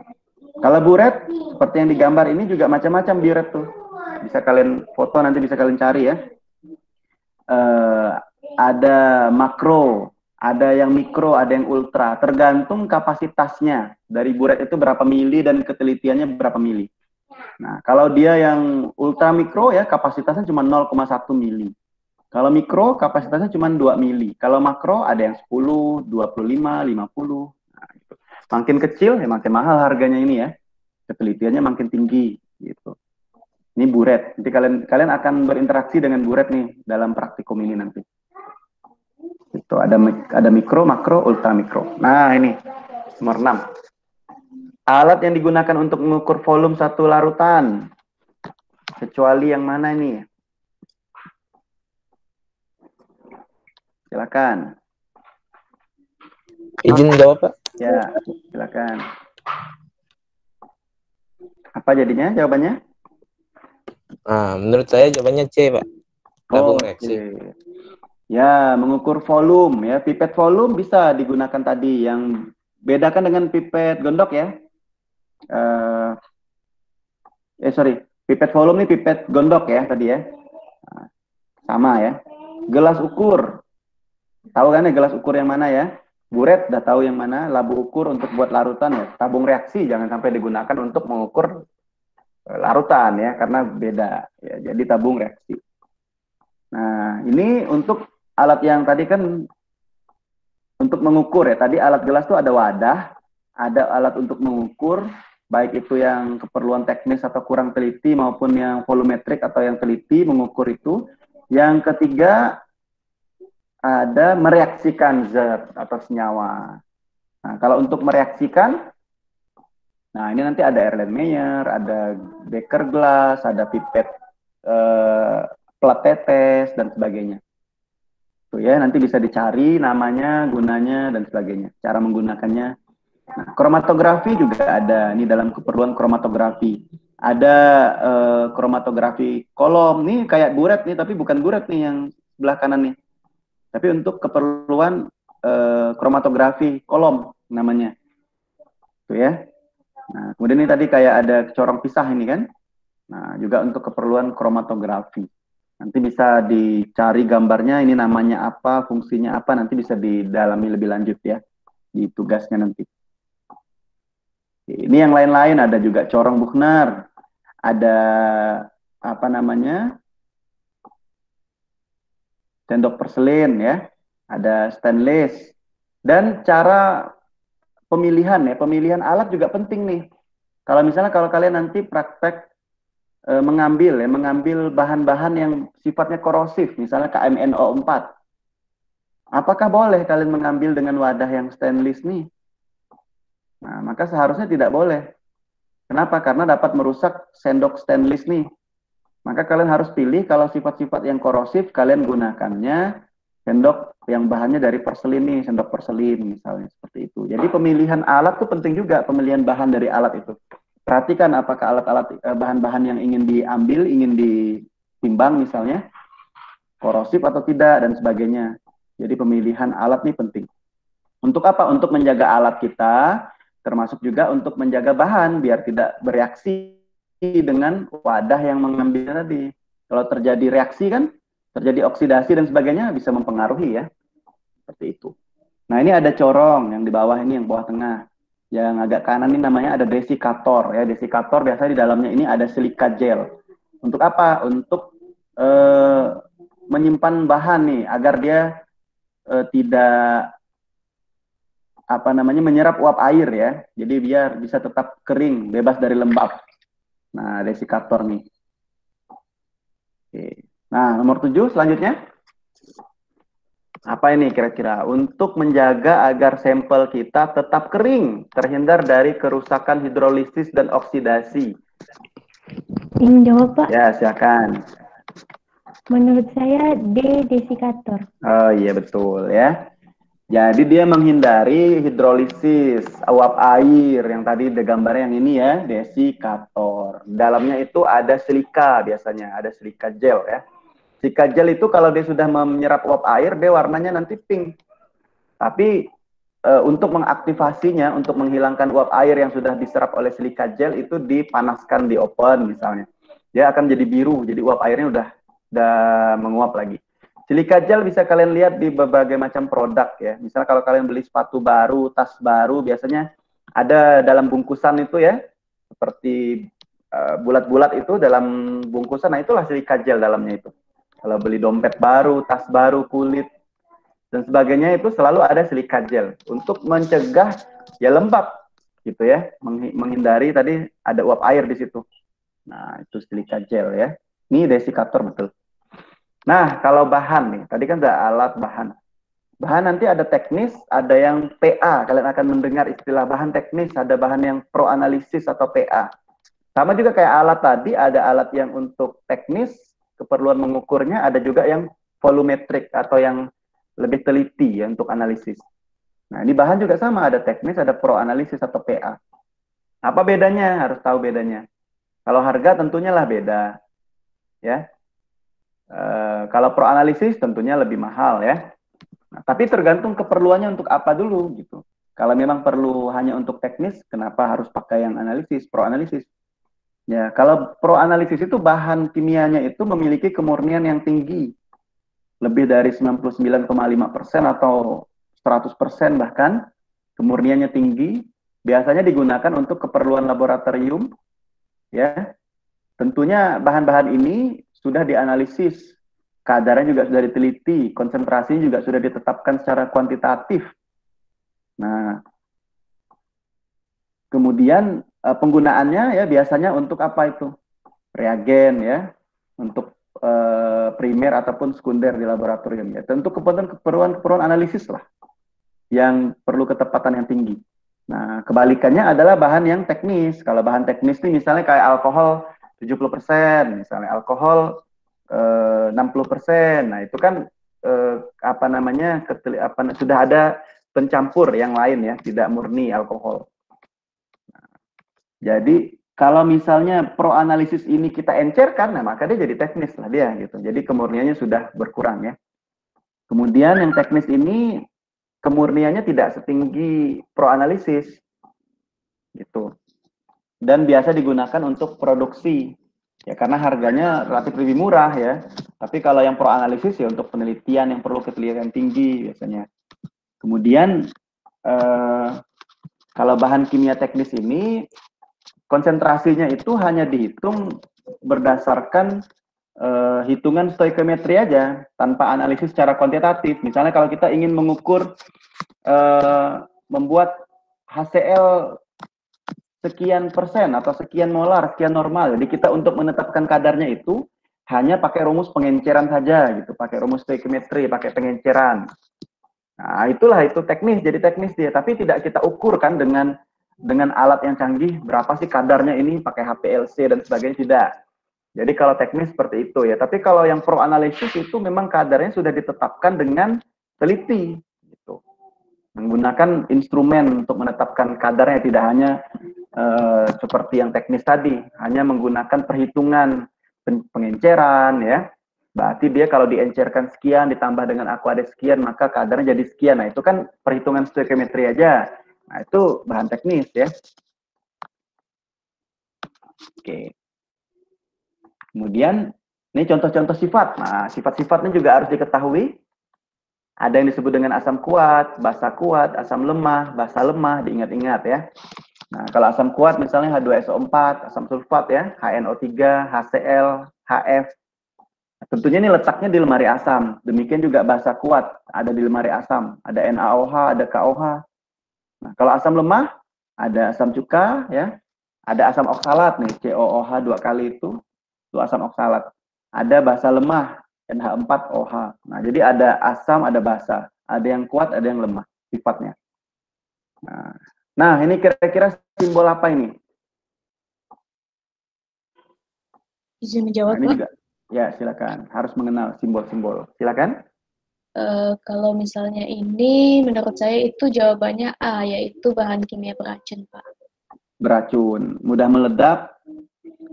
Kalau buret, seperti yang digambar ini juga macam-macam buret tuh. Bisa kalian foto, nanti bisa kalian cari ya. Ada makro, ada yang mikro, ada yang ultra. Tergantung kapasitasnya. Dari buret itu berapa mili dan ketelitiannya berapa mili. Nah, kalau dia yang ultra mikro ya, kapasitasnya cuma 0,1 mili. Kalau mikro, kapasitasnya cuma 2 mili. Kalau makro, ada yang 10, 25, 50. Nah, gitu. Makin kecil, ya makin mahal harganya ini ya. Ketelitiannya makin tinggi. Gitu. Ini buret. Nanti kalian akan berinteraksi dengan buret nih dalam praktikum ini nanti. Itu ada mikro, makro, ultra mikro. Nah, ini nomor 6. Alat yang digunakan untuk mengukur volume satu larutan. Kecuali yang mana ini? Silakan. Izin jawab, Pak. Ya, silakan. Apa jadinya jawabannya? Menurut saya jawabannya C, Pak. Tabung reaksi. Ya, mengukur volume ya. Pipet volume bisa digunakan tadi. Yang bedakan dengan pipet gondok ya. Pipet volume ini pipet gondok ya tadi ya. Nah, sama ya. Gelas ukur. Tahu kan ya gelas ukur yang mana ya? Buret udah tahu yang mana. Labu ukur untuk buat larutan ya. Tabung reaksi jangan sampai digunakan untuk mengukur larutan ya, karena beda ya. Jadi tabung reaksi. Nah, ini untuk alat yang tadi kan untuk mengukur ya. Tadi alat gelas itu ada wadah, ada alat untuk mengukur, baik itu yang keperluan teknis atau kurang teliti maupun yang volumetrik atau yang teliti mengukur itu. Yang ketiga ada mereaksikan zat atau senyawa. Nah, kalau untuk mereaksikan, nah ini nanti ada Erlenmeyer, ada Becker glass, ada pipet plat tetes dan sebagainya. Tuh ya, nanti bisa dicari namanya, gunanya dan sebagainya, cara menggunakannya. Nah, kromatografi juga ada, ini dalam keperluan kromatografi. Ada kromatografi kolom, nih kayak buret nih, tapi bukan buret nih yang sebelah kanan nih. Tapi untuk keperluan kromatografi kolom namanya. Tuh ya. Nah, kemudian ini tadi kayak ada corong pisah ini kan. Nah, juga untuk keperluan kromatografi. Nanti bisa dicari gambarnya, ini namanya apa, fungsinya apa, nanti bisa didalami lebih lanjut ya, di tugasnya nanti. Ini yang lain-lain, ada juga corong Buchner, ada apa namanya, sendok porselin ya, ada stainless, dan cara pemilihan ya, pemilihan alat juga penting nih. Kalau misalnya kalau kalian nanti praktek mengambil bahan-bahan yang sifatnya korosif, misalnya KMNO4. Apakah boleh kalian mengambil dengan wadah yang stainless nih? Nah, maka seharusnya tidak boleh. Kenapa? Karena dapat merusak sendok stainless nih. Maka kalian harus pilih kalau sifat-sifat yang korosif, kalian gunakannya sendok yang bahannya dari porselin nih, sendok porselin misalnya, seperti itu. Jadi pemilihan alat tuh penting juga, pemilihan bahan dari alat itu. Perhatikan apakah alat-alat bahan-bahan yang ingin diambil, ingin ditimbang misalnya, korosif atau tidak, dan sebagainya. Jadi pemilihan alat ini penting. Untuk apa? Untuk menjaga alat kita, termasuk juga untuk menjaga bahan, biar tidak bereaksi dengan wadah yang mengambil tadi. Kalau terjadi reaksi kan, terjadi oksidasi dan sebagainya, bisa mempengaruhi ya. Seperti itu. Nah ini ada corong, yang di bawah ini, yang bawah tengah. Yang agak kanan ini namanya ada desikator ya. Desikator biasanya di dalamnya ini ada silika gel. Untuk apa? Untuk menyimpan bahan nih agar dia tidak menyerap uap air ya. Jadi biar bisa tetap kering, bebas dari lembab. Nah, desikator nih. Oke. Nah, nomor 7 selanjutnya. Apa ini kira-kira? Untuk menjaga agar sampel kita tetap kering, terhindar dari kerusakan hidrolisis dan oksidasi. Ingin jawab, Pak? Ya, silakan. Menurut saya D, desikator. Oh iya, betul ya. Jadi dia menghindari hidrolisis, uap air, yang tadi ada gambarnya yang ini ya, desikator. Dalamnya itu ada silika biasanya, ada silika gel ya. Silika gel itu kalau dia sudah menyerap uap air, dia warnanya nanti pink. Tapi untuk mengaktifasinya, untuk menghilangkan uap air yang sudah diserap oleh silika gel itu dipanaskan di oven misalnya. Dia akan jadi biru, jadi uap airnya udah menguap lagi. Silika gel bisa kalian lihat di berbagai macam produk ya. Misalnya kalau kalian beli sepatu baru, tas baru, biasanya ada dalam bungkusan itu ya, seperti bulat-bulat itu dalam bungkusan. Nah itulah silika gel dalamnya itu. Kalau beli dompet baru, tas baru, kulit dan sebagainya itu selalu ada silika gel untuk mencegah ya lembab gitu ya, menghindari tadi ada uap air di situ. Nah itu silika gel ya. Ini desikator betul. Nah, kalau bahan nih, tadi kan ada alat bahan. Bahan nanti ada teknis, ada yang PA. Kalian akan mendengar istilah bahan teknis, ada bahan yang pro analisis atau PA. Sama juga kayak alat tadi, ada alat yang untuk teknis, keperluan mengukurnya, ada juga yang volumetrik atau yang lebih teliti ya untuk analisis. Nah, ini bahan juga sama, ada teknis, ada pro analisis atau PA. Apa bedanya? Harus tahu bedanya. Kalau harga tentunya lah beda. Ya. Kalau pro analisis tentunya lebih mahal ya. Nah, tapi tergantung keperluannya untuk apa dulu gitu. Kalau memang perlu hanya untuk teknis, kenapa harus pakai yang analisis, pro analisis? Ya, kalau pro analisis itu bahan kimianya itu memiliki kemurnian yang tinggi, lebih dari 99,5% atau 100% bahkan kemurniannya tinggi. Biasanya digunakan untuk keperluan laboratorium, ya. Tentunya bahan-bahan ini sudah dianalisis, kadarnya juga sudah diteliti, konsentrasinya juga sudah ditetapkan secara kuantitatif. Nah, kemudian penggunaannya ya biasanya untuk apa itu? Reagen ya, untuk primer ataupun sekunder di laboratorium ya. Tentu keperluan analisis lah yang perlu ketepatan yang tinggi. Nah, kebalikannya adalah bahan yang teknis. Kalau bahan teknis ini misalnya kayak alkohol 70%, misalnya alkohol 60%. Nah, itu kan sudah ada pencampur yang lain ya, tidak murni alkohol. Nah, jadi kalau misalnya pro analisis ini kita encerkan, nah maka dia jadi teknis lah dia gitu. Jadi kemurniannya sudah berkurang ya. Kemudian yang teknis ini kemurniannya tidak setinggi pro analisis gitu. Dan biasa digunakan untuk produksi ya karena harganya relatif lebih murah ya. Tapi kalau yang pro analisis ya untuk penelitian yang perlu ketelitian tinggi biasanya. Kemudian kalau bahan kimia teknis ini konsentrasinya itu hanya dihitung berdasarkan hitungan stoikiometri aja tanpa analisis secara kuantitatif. Misalnya kalau kita ingin mengukur membuat HCl sekian persen atau sekian molar, sekian normal. Jadi kita untuk menetapkan kadarnya itu hanya pakai rumus pengenceran saja gitu, pakai rumus stoikiometri, pakai pengenceran. Nah, itulah itu teknis, jadi teknis dia, tapi tidak kita ukur kan dengan alat yang canggih berapa sih kadarnya ini pakai HPLC dan sebagainya, tidak. Jadi kalau teknis seperti itu ya, tapi kalau yang pro analisis itu memang kadarnya sudah ditetapkan dengan teliti gitu. Menggunakan instrumen untuk menetapkan kadarnya, tidak hanya seperti yang teknis tadi, hanya menggunakan perhitungan pengenceran ya. Berarti dia kalau diencerkan sekian ditambah dengan aquades sekian maka kadarnya jadi sekian. Nah, itu kan perhitungan stoikiometri aja. Nah, itu bahan teknis ya. Oke. Kemudian ini contoh-contoh sifat. Nah, sifat-sifatnya juga harus diketahui. Ada yang disebut dengan asam kuat, basa kuat, asam lemah, basa lemah, diingat-ingat ya. Nah, kalau asam kuat misalnya H2SO4, asam sulfat ya, HNO3, HCl, HF. Tentunya ini letaknya di lemari asam. Demikian juga basa kuat ada di lemari asam. Ada NaOH, ada KOH. Nah, kalau asam lemah ada asam cuka, ya. Ada asam oksalat nih, COOH 2 kali itu asam oksalat. Ada basa lemah, NH4OH. Nah, jadi ada asam, ada basa. Ada yang kuat, ada yang lemah sifatnya. Nah, ini kira-kira simbol apa ini? Izin menjawab, Nah, ini Pak. juga. Ya, silakan. Harus mengenal simbol-simbol. Silakan. Kalau misalnya ini, menurut saya itu jawabannya A, yaitu bahan kimia beracun, Pak. Beracun, mudah meledak,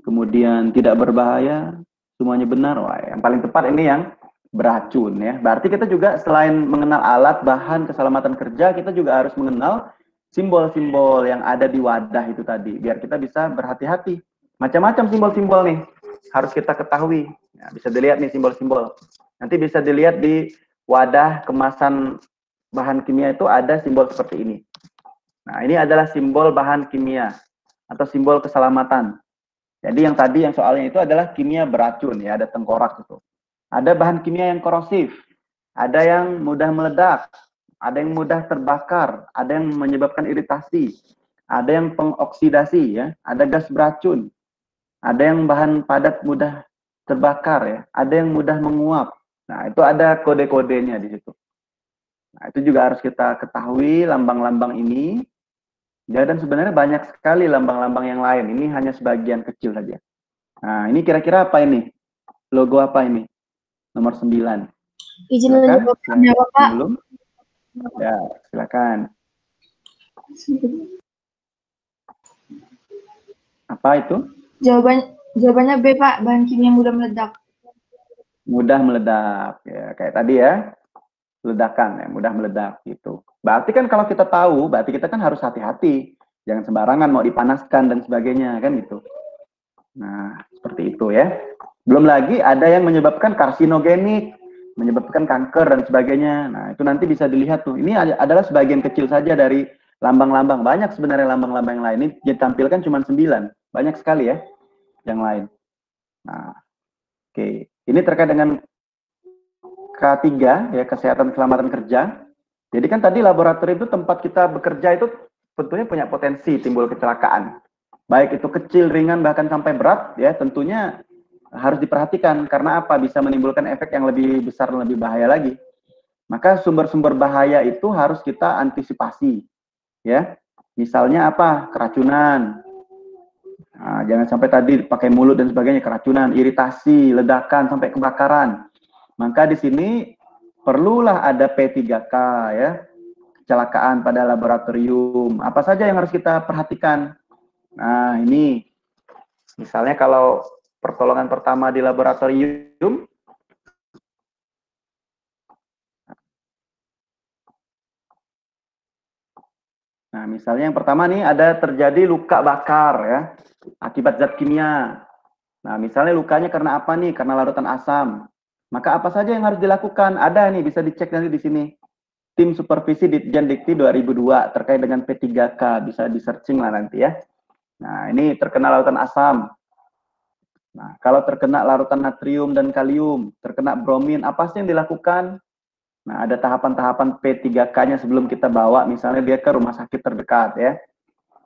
kemudian tidak berbahaya, semuanya benar. Wah, yang paling tepat ini yang beracun ya. Berarti kita juga selain mengenal alat, bahan, keselamatan kerja, kita juga harus mengenal simbol-simbol yang ada di wadah itu tadi, biar kita bisa berhati-hati. Macam-macam simbol-simbol nih, harus kita ketahui. Ya, bisa dilihat nih simbol-simbol. Nanti bisa dilihat di wadah kemasan bahan kimia itu ada simbol seperti ini. Nah, ini adalah simbol bahan kimia atau simbol keselamatan. Jadi yang tadi yang soalnya itu adalah kimia beracun ya, ada tengkorak itu. Ada bahan kimia yang korosif, ada yang mudah meledak, ada yang mudah terbakar, ada yang menyebabkan iritasi, ada yang pengoksidasi ya, ada gas beracun, ada yang bahan padat mudah terbakar ya, ada yang mudah menguap. Nah, itu ada kode-kodenya di situ. Nah, itu juga harus kita ketahui lambang-lambang ini. Ya, dan sebenarnya banyak sekali lambang-lambang yang lain. Ini hanya sebagian kecil saja. Nah, ini kira-kira apa ini? Logo apa ini? Nomor 9. Izin Silakan. menjawab, Pak. Belum? Ya, silakan. Apa itu? Jawabannya B, Pak. Bahan kimia yang mudah meledak. Mudah meledak. Ya, kayak tadi ya. Ledakan ya, mudah meledak gitu. Berarti kan kalau kita tahu, berarti kita kan harus hati-hati. Jangan sembarangan mau dipanaskan dan sebagainya kan gitu. Nah, seperti itu ya. Belum lagi ada yang menyebabkan karsinogenik, menyebabkan kanker dan sebagainya. Nah, itu nanti bisa dilihat tuh. Ini adalah sebagian kecil saja dari lambang-lambang. Banyak sebenarnya lambang-lambang yang lain. Ini ditampilkan cuma 9. Banyak sekali ya yang lain. Nah, oke. Ini terkait dengan K3 ya, kesehatan keselamatan kerja. Jadi kan tadi laboratorium itu tempat kita bekerja itu tentunya punya potensi timbul kecelakaan. Baik itu kecil, ringan, bahkan sampai berat ya, tentunya harus diperhatikan karena apa? Bisa menimbulkan efek yang lebih besar dan lebih bahaya lagi. Maka sumber-sumber bahaya itu harus kita antisipasi ya. Misalnya apa? Keracunan. Nah, jangan sampai tadi pakai mulut dan sebagainya, keracunan, iritasi, ledakan sampai kebakaran. Maka di sini perlulah ada P3K ya, kecelakaan pada laboratorium. Apa saja yang harus kita perhatikan? Nah, ini misalnya kalau pertolongan pertama di laboratorium, nah misalnya yang pertama nih ada terjadi luka bakar ya, akibat zat kimia. Nah, misalnya lukanya karena apa nih? Karena larutan asam. Maka apa saja yang harus dilakukan? Ada nih, bisa dicek nanti di sini. Tim Supervisi Ditjen Dikti 2002 terkait dengan P3K, bisa di-searching lah nanti ya. Nah, ini terkena larutan asam. Nah, kalau terkena larutan natrium dan kalium, terkena bromin, apa sih yang dilakukan? Nah, ada tahapan-tahapan P3K-nya sebelum kita bawa, misalnya dia ke rumah sakit terdekat ya.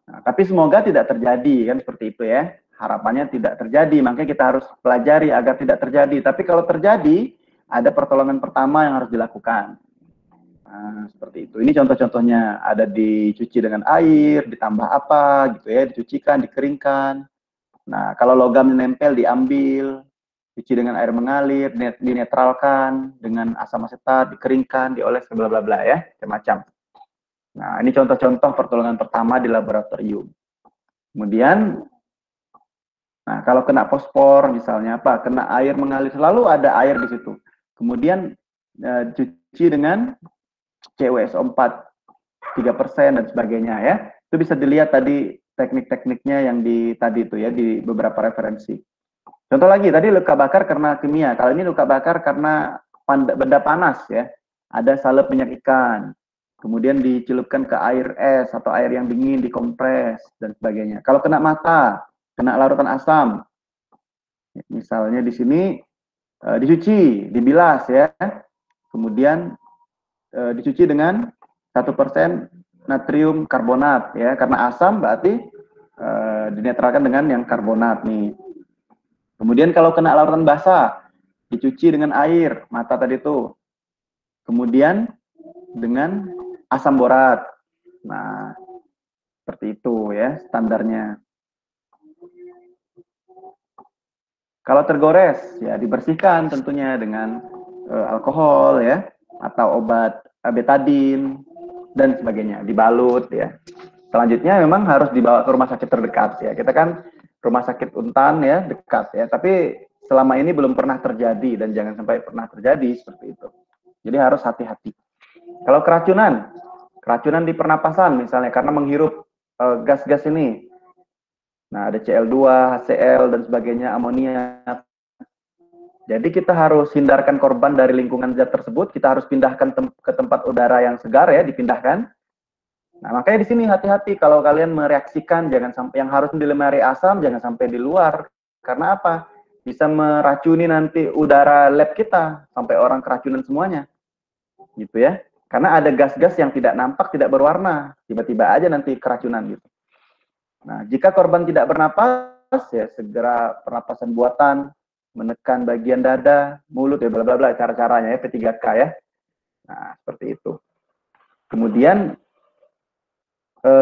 Nah, tapi semoga tidak terjadi, kan seperti itu ya. Harapannya tidak terjadi, makanya kita harus pelajari agar tidak terjadi. Tapi kalau terjadi, ada pertolongan pertama yang harus dilakukan. Nah, seperti itu. Ini contoh-contohnya, ada dicuci dengan air, ditambah apa gitu ya, dicucikan, dikeringkan. Nah, kalau logam nempel diambil, cuci dengan air mengalir, dinetralkan dengan asam asetat, dikeringkan, dioles, bla bla bla ya, macam-macam. Nah, ini contoh-contoh pertolongan pertama di laboratorium. Kemudian, nah kalau kena fosfor misalnya apa, kena air mengalir, selalu ada air di situ. Kemudian cuci dengan CuSO4 3% dan sebagainya ya. Itu bisa dilihat tadi teknik-tekniknya yang di tadi itu ya, di beberapa referensi. Contoh lagi, tadi luka bakar karena kimia. Kalau ini luka bakar karena benda panas ya. Ada salep minyak ikan. Kemudian dicelupkan ke air es atau air yang dingin, dikompres dan sebagainya. Kalau kena mata, kena larutan asam. Misalnya di sini dicuci, dibilas ya. Kemudian dicuci dengan 1% natrium karbonat ya, karena asam berarti dinetralkan dengan yang karbonat nih. Kemudian kalau kena larutan basah, dicuci dengan air mata tadi tuh. Kemudian dengan asam borat. Nah, seperti itu ya standarnya. Kalau tergores ya dibersihkan tentunya dengan alkohol ya, atau obat betadin dan sebagainya, dibalut ya. Selanjutnya memang harus dibawa ke rumah sakit terdekat ya. Kita kan rumah sakit Untan ya, dekat ya. Tapi selama ini belum pernah terjadi dan jangan sampai pernah terjadi seperti itu. Jadi harus hati-hati. Kalau keracunan di pernapasan misalnya karena menghirup gas-gas ini. Nah, ada Cl2, HCl dan sebagainya, amonia. Jadi kita harus hindarkan korban dari lingkungan zat tersebut, kita harus pindahkan ke tempat udara yang segar ya, dipindahkan. Nah, makanya di sini hati-hati kalau kalian mereaksikan, jangan sampai yang harus di lemari asam, jangan sampai di luar. Karena apa? Bisa meracuni nanti udara lab kita, sampai orang keracunan semuanya. Gitu ya. Karena ada gas-gas yang tidak nampak, tidak berwarna. Tiba-tiba aja nanti keracunan gitu. Nah, jika korban tidak bernapas, ya segera pernapasan buatan, menekan bagian dada, mulut, ya bla bla bla, cara-caranya ya, P3K ya. Nah, seperti itu. Kemudian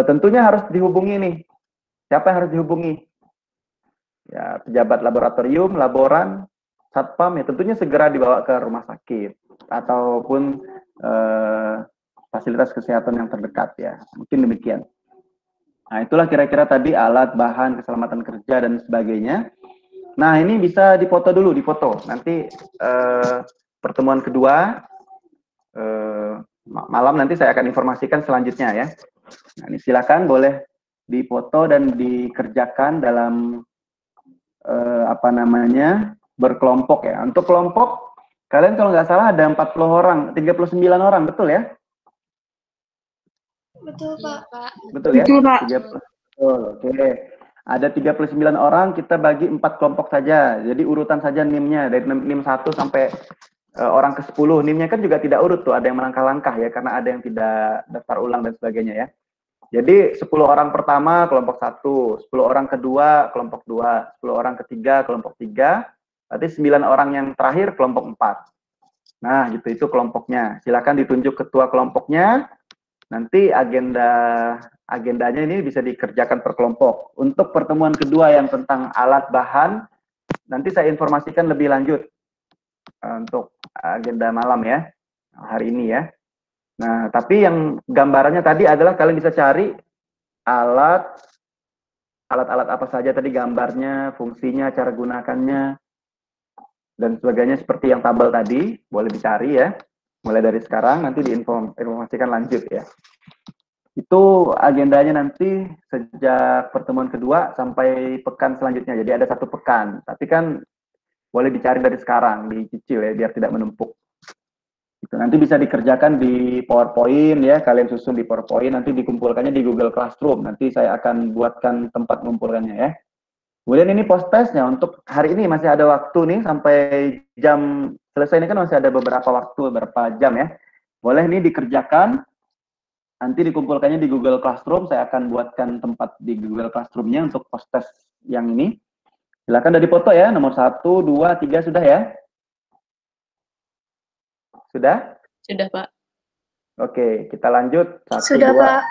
tentunya harus dihubungi nih. Siapa yang harus dihubungi? Ya, pejabat laboratorium, laboran, satpam, ya tentunya segera dibawa ke rumah sakit ataupun fasilitas kesehatan yang terdekat ya. Mungkin demikian. Nah, itulah kira-kira tadi alat, bahan, keselamatan kerja dan sebagainya. Nah, ini bisa dipoto dulu, dipoto. Nanti pertemuan kedua malam nanti saya akan informasikan selanjutnya ya. Nah, ini silakan boleh dipoto dan dikerjakan dalam apa namanya, berkelompok ya. Untuk kelompok kalian kalau nggak salah ada 40 orang, 39 orang, betul ya? Betul, Pak. Betul ya? Betul, Pak. Betul, oke. Ada 39 orang, kita bagi 4 kelompok saja. Jadi urutan saja NIM-nya dari NIM 1 sampai orang ke-10. NIM-nya kan juga tidak urut tuh, ada yang melangkah-langkah ya, karena ada yang tidak daftar ulang dan sebagainya ya. Jadi 10 orang pertama kelompok 1, 10 orang kedua kelompok 2, 10 orang ketiga kelompok 3, berarti 9 orang yang terakhir kelompok 4. Nah, gitu itu kelompoknya. Silakan ditunjuk ketua kelompoknya. Nanti agendanya ini bisa dikerjakan per kelompok. Untuk pertemuan kedua yang tentang alat bahan, nanti saya informasikan lebih lanjut untuk agenda malam ya, hari ini ya. Nah, tapi yang gambarannya tadi adalah kalian bisa cari alat-alat apa saja tadi gambarnya, fungsinya, cara gunakannya, dan sebagainya seperti yang tabel tadi, boleh dicari ya. Mulai dari sekarang, nanti diinformasikan lanjut ya. Itu agendanya nanti sejak pertemuan kedua sampai pekan selanjutnya. Jadi ada 1 pekan. Tapi kan boleh dicari dari sekarang, dicicil ya, biar tidak menumpuk. Itu nanti bisa dikerjakan di PowerPoint ya, kalian susun di PowerPoint, nanti dikumpulkannya di Google Classroom. Nanti saya akan buatkan tempat mengumpulkannya ya. Kemudian ini post testnya untuk hari ini masih ada waktu nih sampai jam selesai ini kan masih ada beberapa waktu, beberapa jam ya. Boleh nih dikerjakan, nanti dikumpulkannya di Google Classroom. Saya akan buatkan tempat di Google Classroom-nya untuk post test yang ini. Silakan dari foto ya, nomor 1, 2, 3 sudah ya? Sudah? Sudah, Pak. Oke, kita lanjut. 1, Sudah, 2, Pak.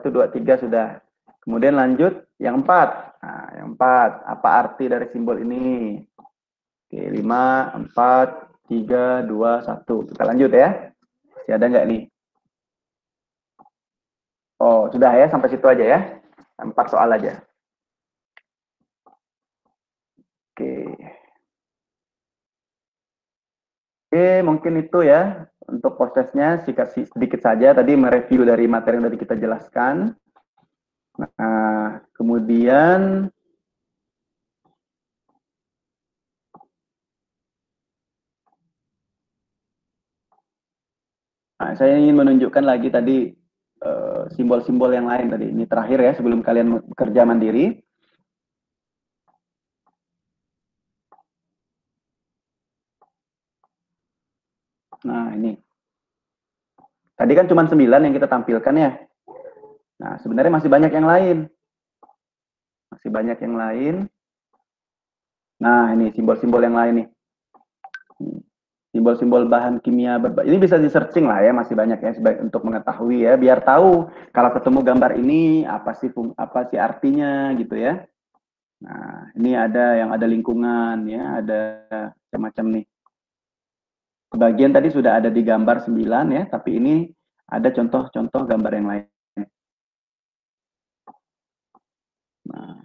1, 2, 3 sudah. Kemudian lanjut yang 4. Nah, yang 4, apa arti dari simbol ini? Oke, 5, 4, 3, 2, 1. Kita lanjut ya. Masih ada nggak nih? Oh, sudah ya, sampai situ aja ya. 4 soal aja. Oke. Oke, mungkin itu ya. Untuk prosesnya sedikit saja. Tadi mereview dari materi yang tadi kita jelaskan. Nah, kemudian saya ingin menunjukkan lagi tadi simbol-simbol yang lain tadi. Ini terakhir ya sebelum kalian bekerja mandiri. Nah, ini. Tadi kan cuma 9 yang kita tampilkan ya. Nah, sebenarnya masih banyak yang lain. Masih banyak yang lain. Nah, ini simbol-simbol yang lain nih. Simbol-simbol bahan kimia berbahaya. Ini bisa di-searching lah ya, masih banyak ya untuk mengetahui ya, biar tahu kalau ketemu gambar ini apa sih artinya gitu ya. Nah, ini ada yang ada lingkungan ya, ada macam-macam nih. Sebagian tadi sudah ada di gambar 9 ya, tapi ini ada contoh-contoh gambar yang lain. Nah,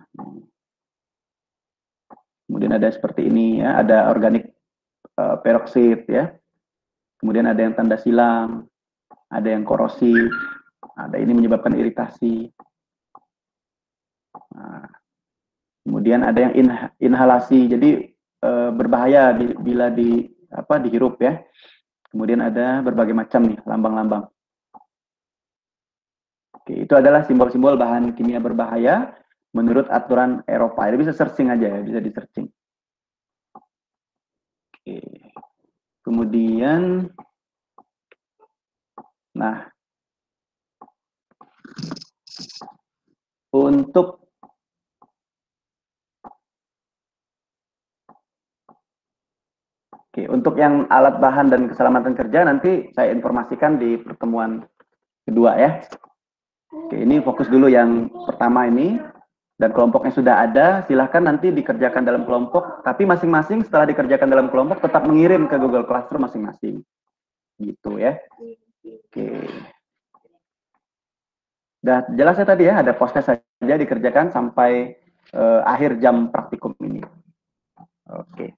kemudian ada seperti ini ya, ada organik peroksid ya. Kemudian ada yang tanda silang, ada yang korosi, ada ini menyebabkan iritasi. Nah, kemudian ada yang inhalasi, jadi berbahaya bila dihirup ya. Kemudian ada berbagai macam nih lambang-lambang. Oke, itu adalah simbol-simbol bahan kimia berbahaya menurut aturan Eropa. Jadi bisa searching aja ya, bisa di searching. Oke. Kemudian, nah, untuk yang alat bahan dan keselamatan kerja nanti saya informasikan di pertemuan kedua ya. Oke, ini fokus dulu yang pertama ini. Dan kelompoknya sudah ada, silahkan nanti dikerjakan dalam kelompok, tapi masing-masing setelah dikerjakan dalam kelompok tetap mengirim ke Google Classroom masing-masing. Gitu ya. Oke. Udah jelas ya tadi ya, ada proses saja dikerjakan sampai akhir jam praktikum ini. Oke.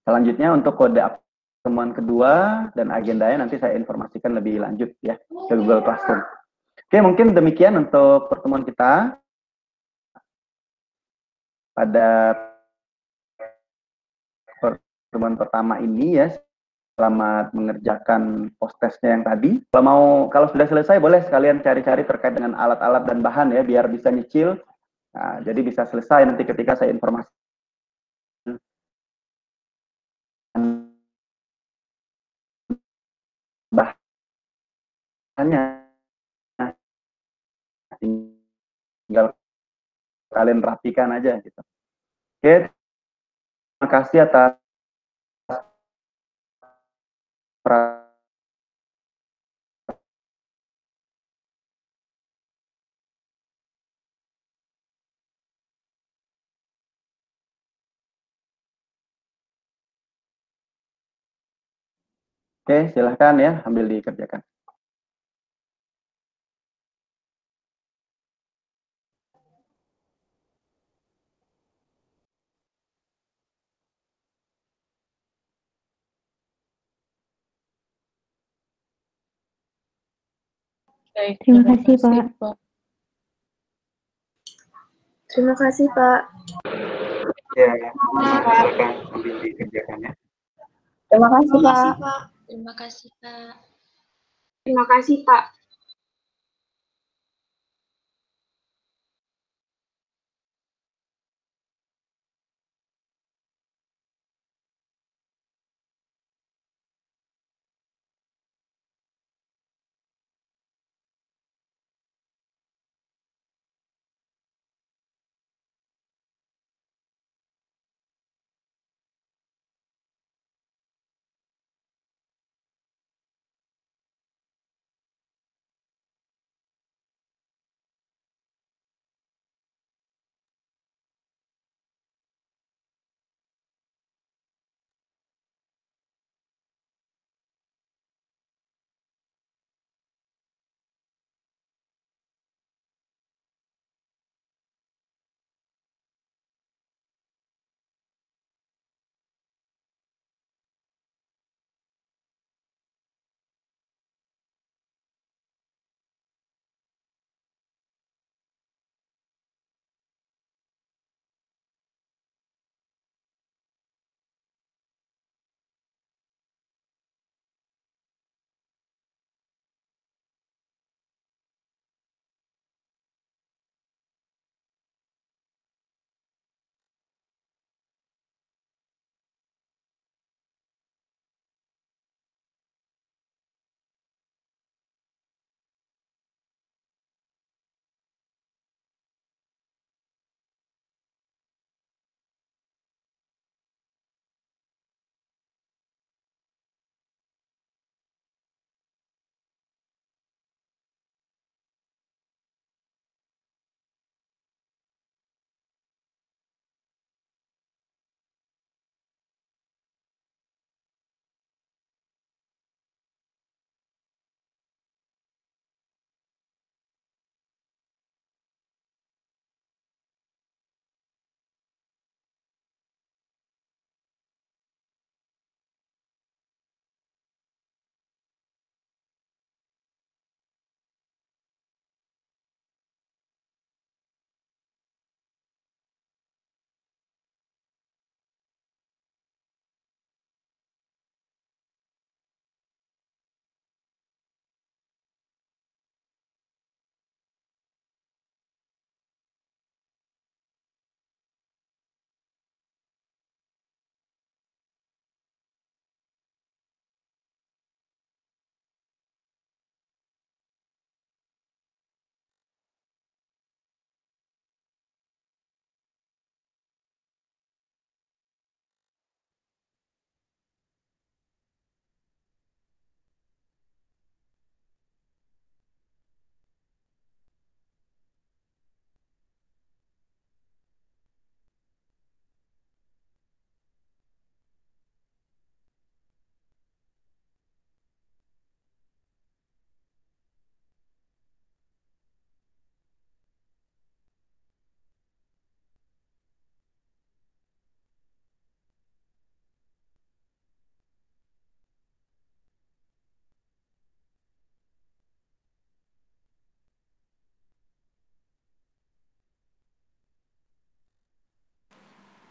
Selanjutnya untuk kode pertemuan kedua dan agendanya nanti saya informasikan lebih lanjut ya ke Google Classroom. Oke, mungkin demikian untuk pertemuan kita pada pertemuan pertama ini ya. Selamat mengerjakan post-testnya yang tadi. Kalau sudah selesai boleh sekalian cari-cari terkait dengan alat-alat dan bahan ya, biar bisa nyicil. Nah, jadi bisa selesai nanti ketika saya informasi bahannya. Tinggal kalian rapikan aja gitu. Oke, terima kasih atas Oke, silahkan ya, ambil dikerjakan. Baik, Terima kasih, Pak. Terima kasih, Pak. Ya, silakan ambil dikerjakan ya. Terima kasih, Terima kasih, Pak. Pak. Terima kasih, Pak. Terima kasih, Pak.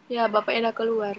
Ya, bapaknya udah keluar.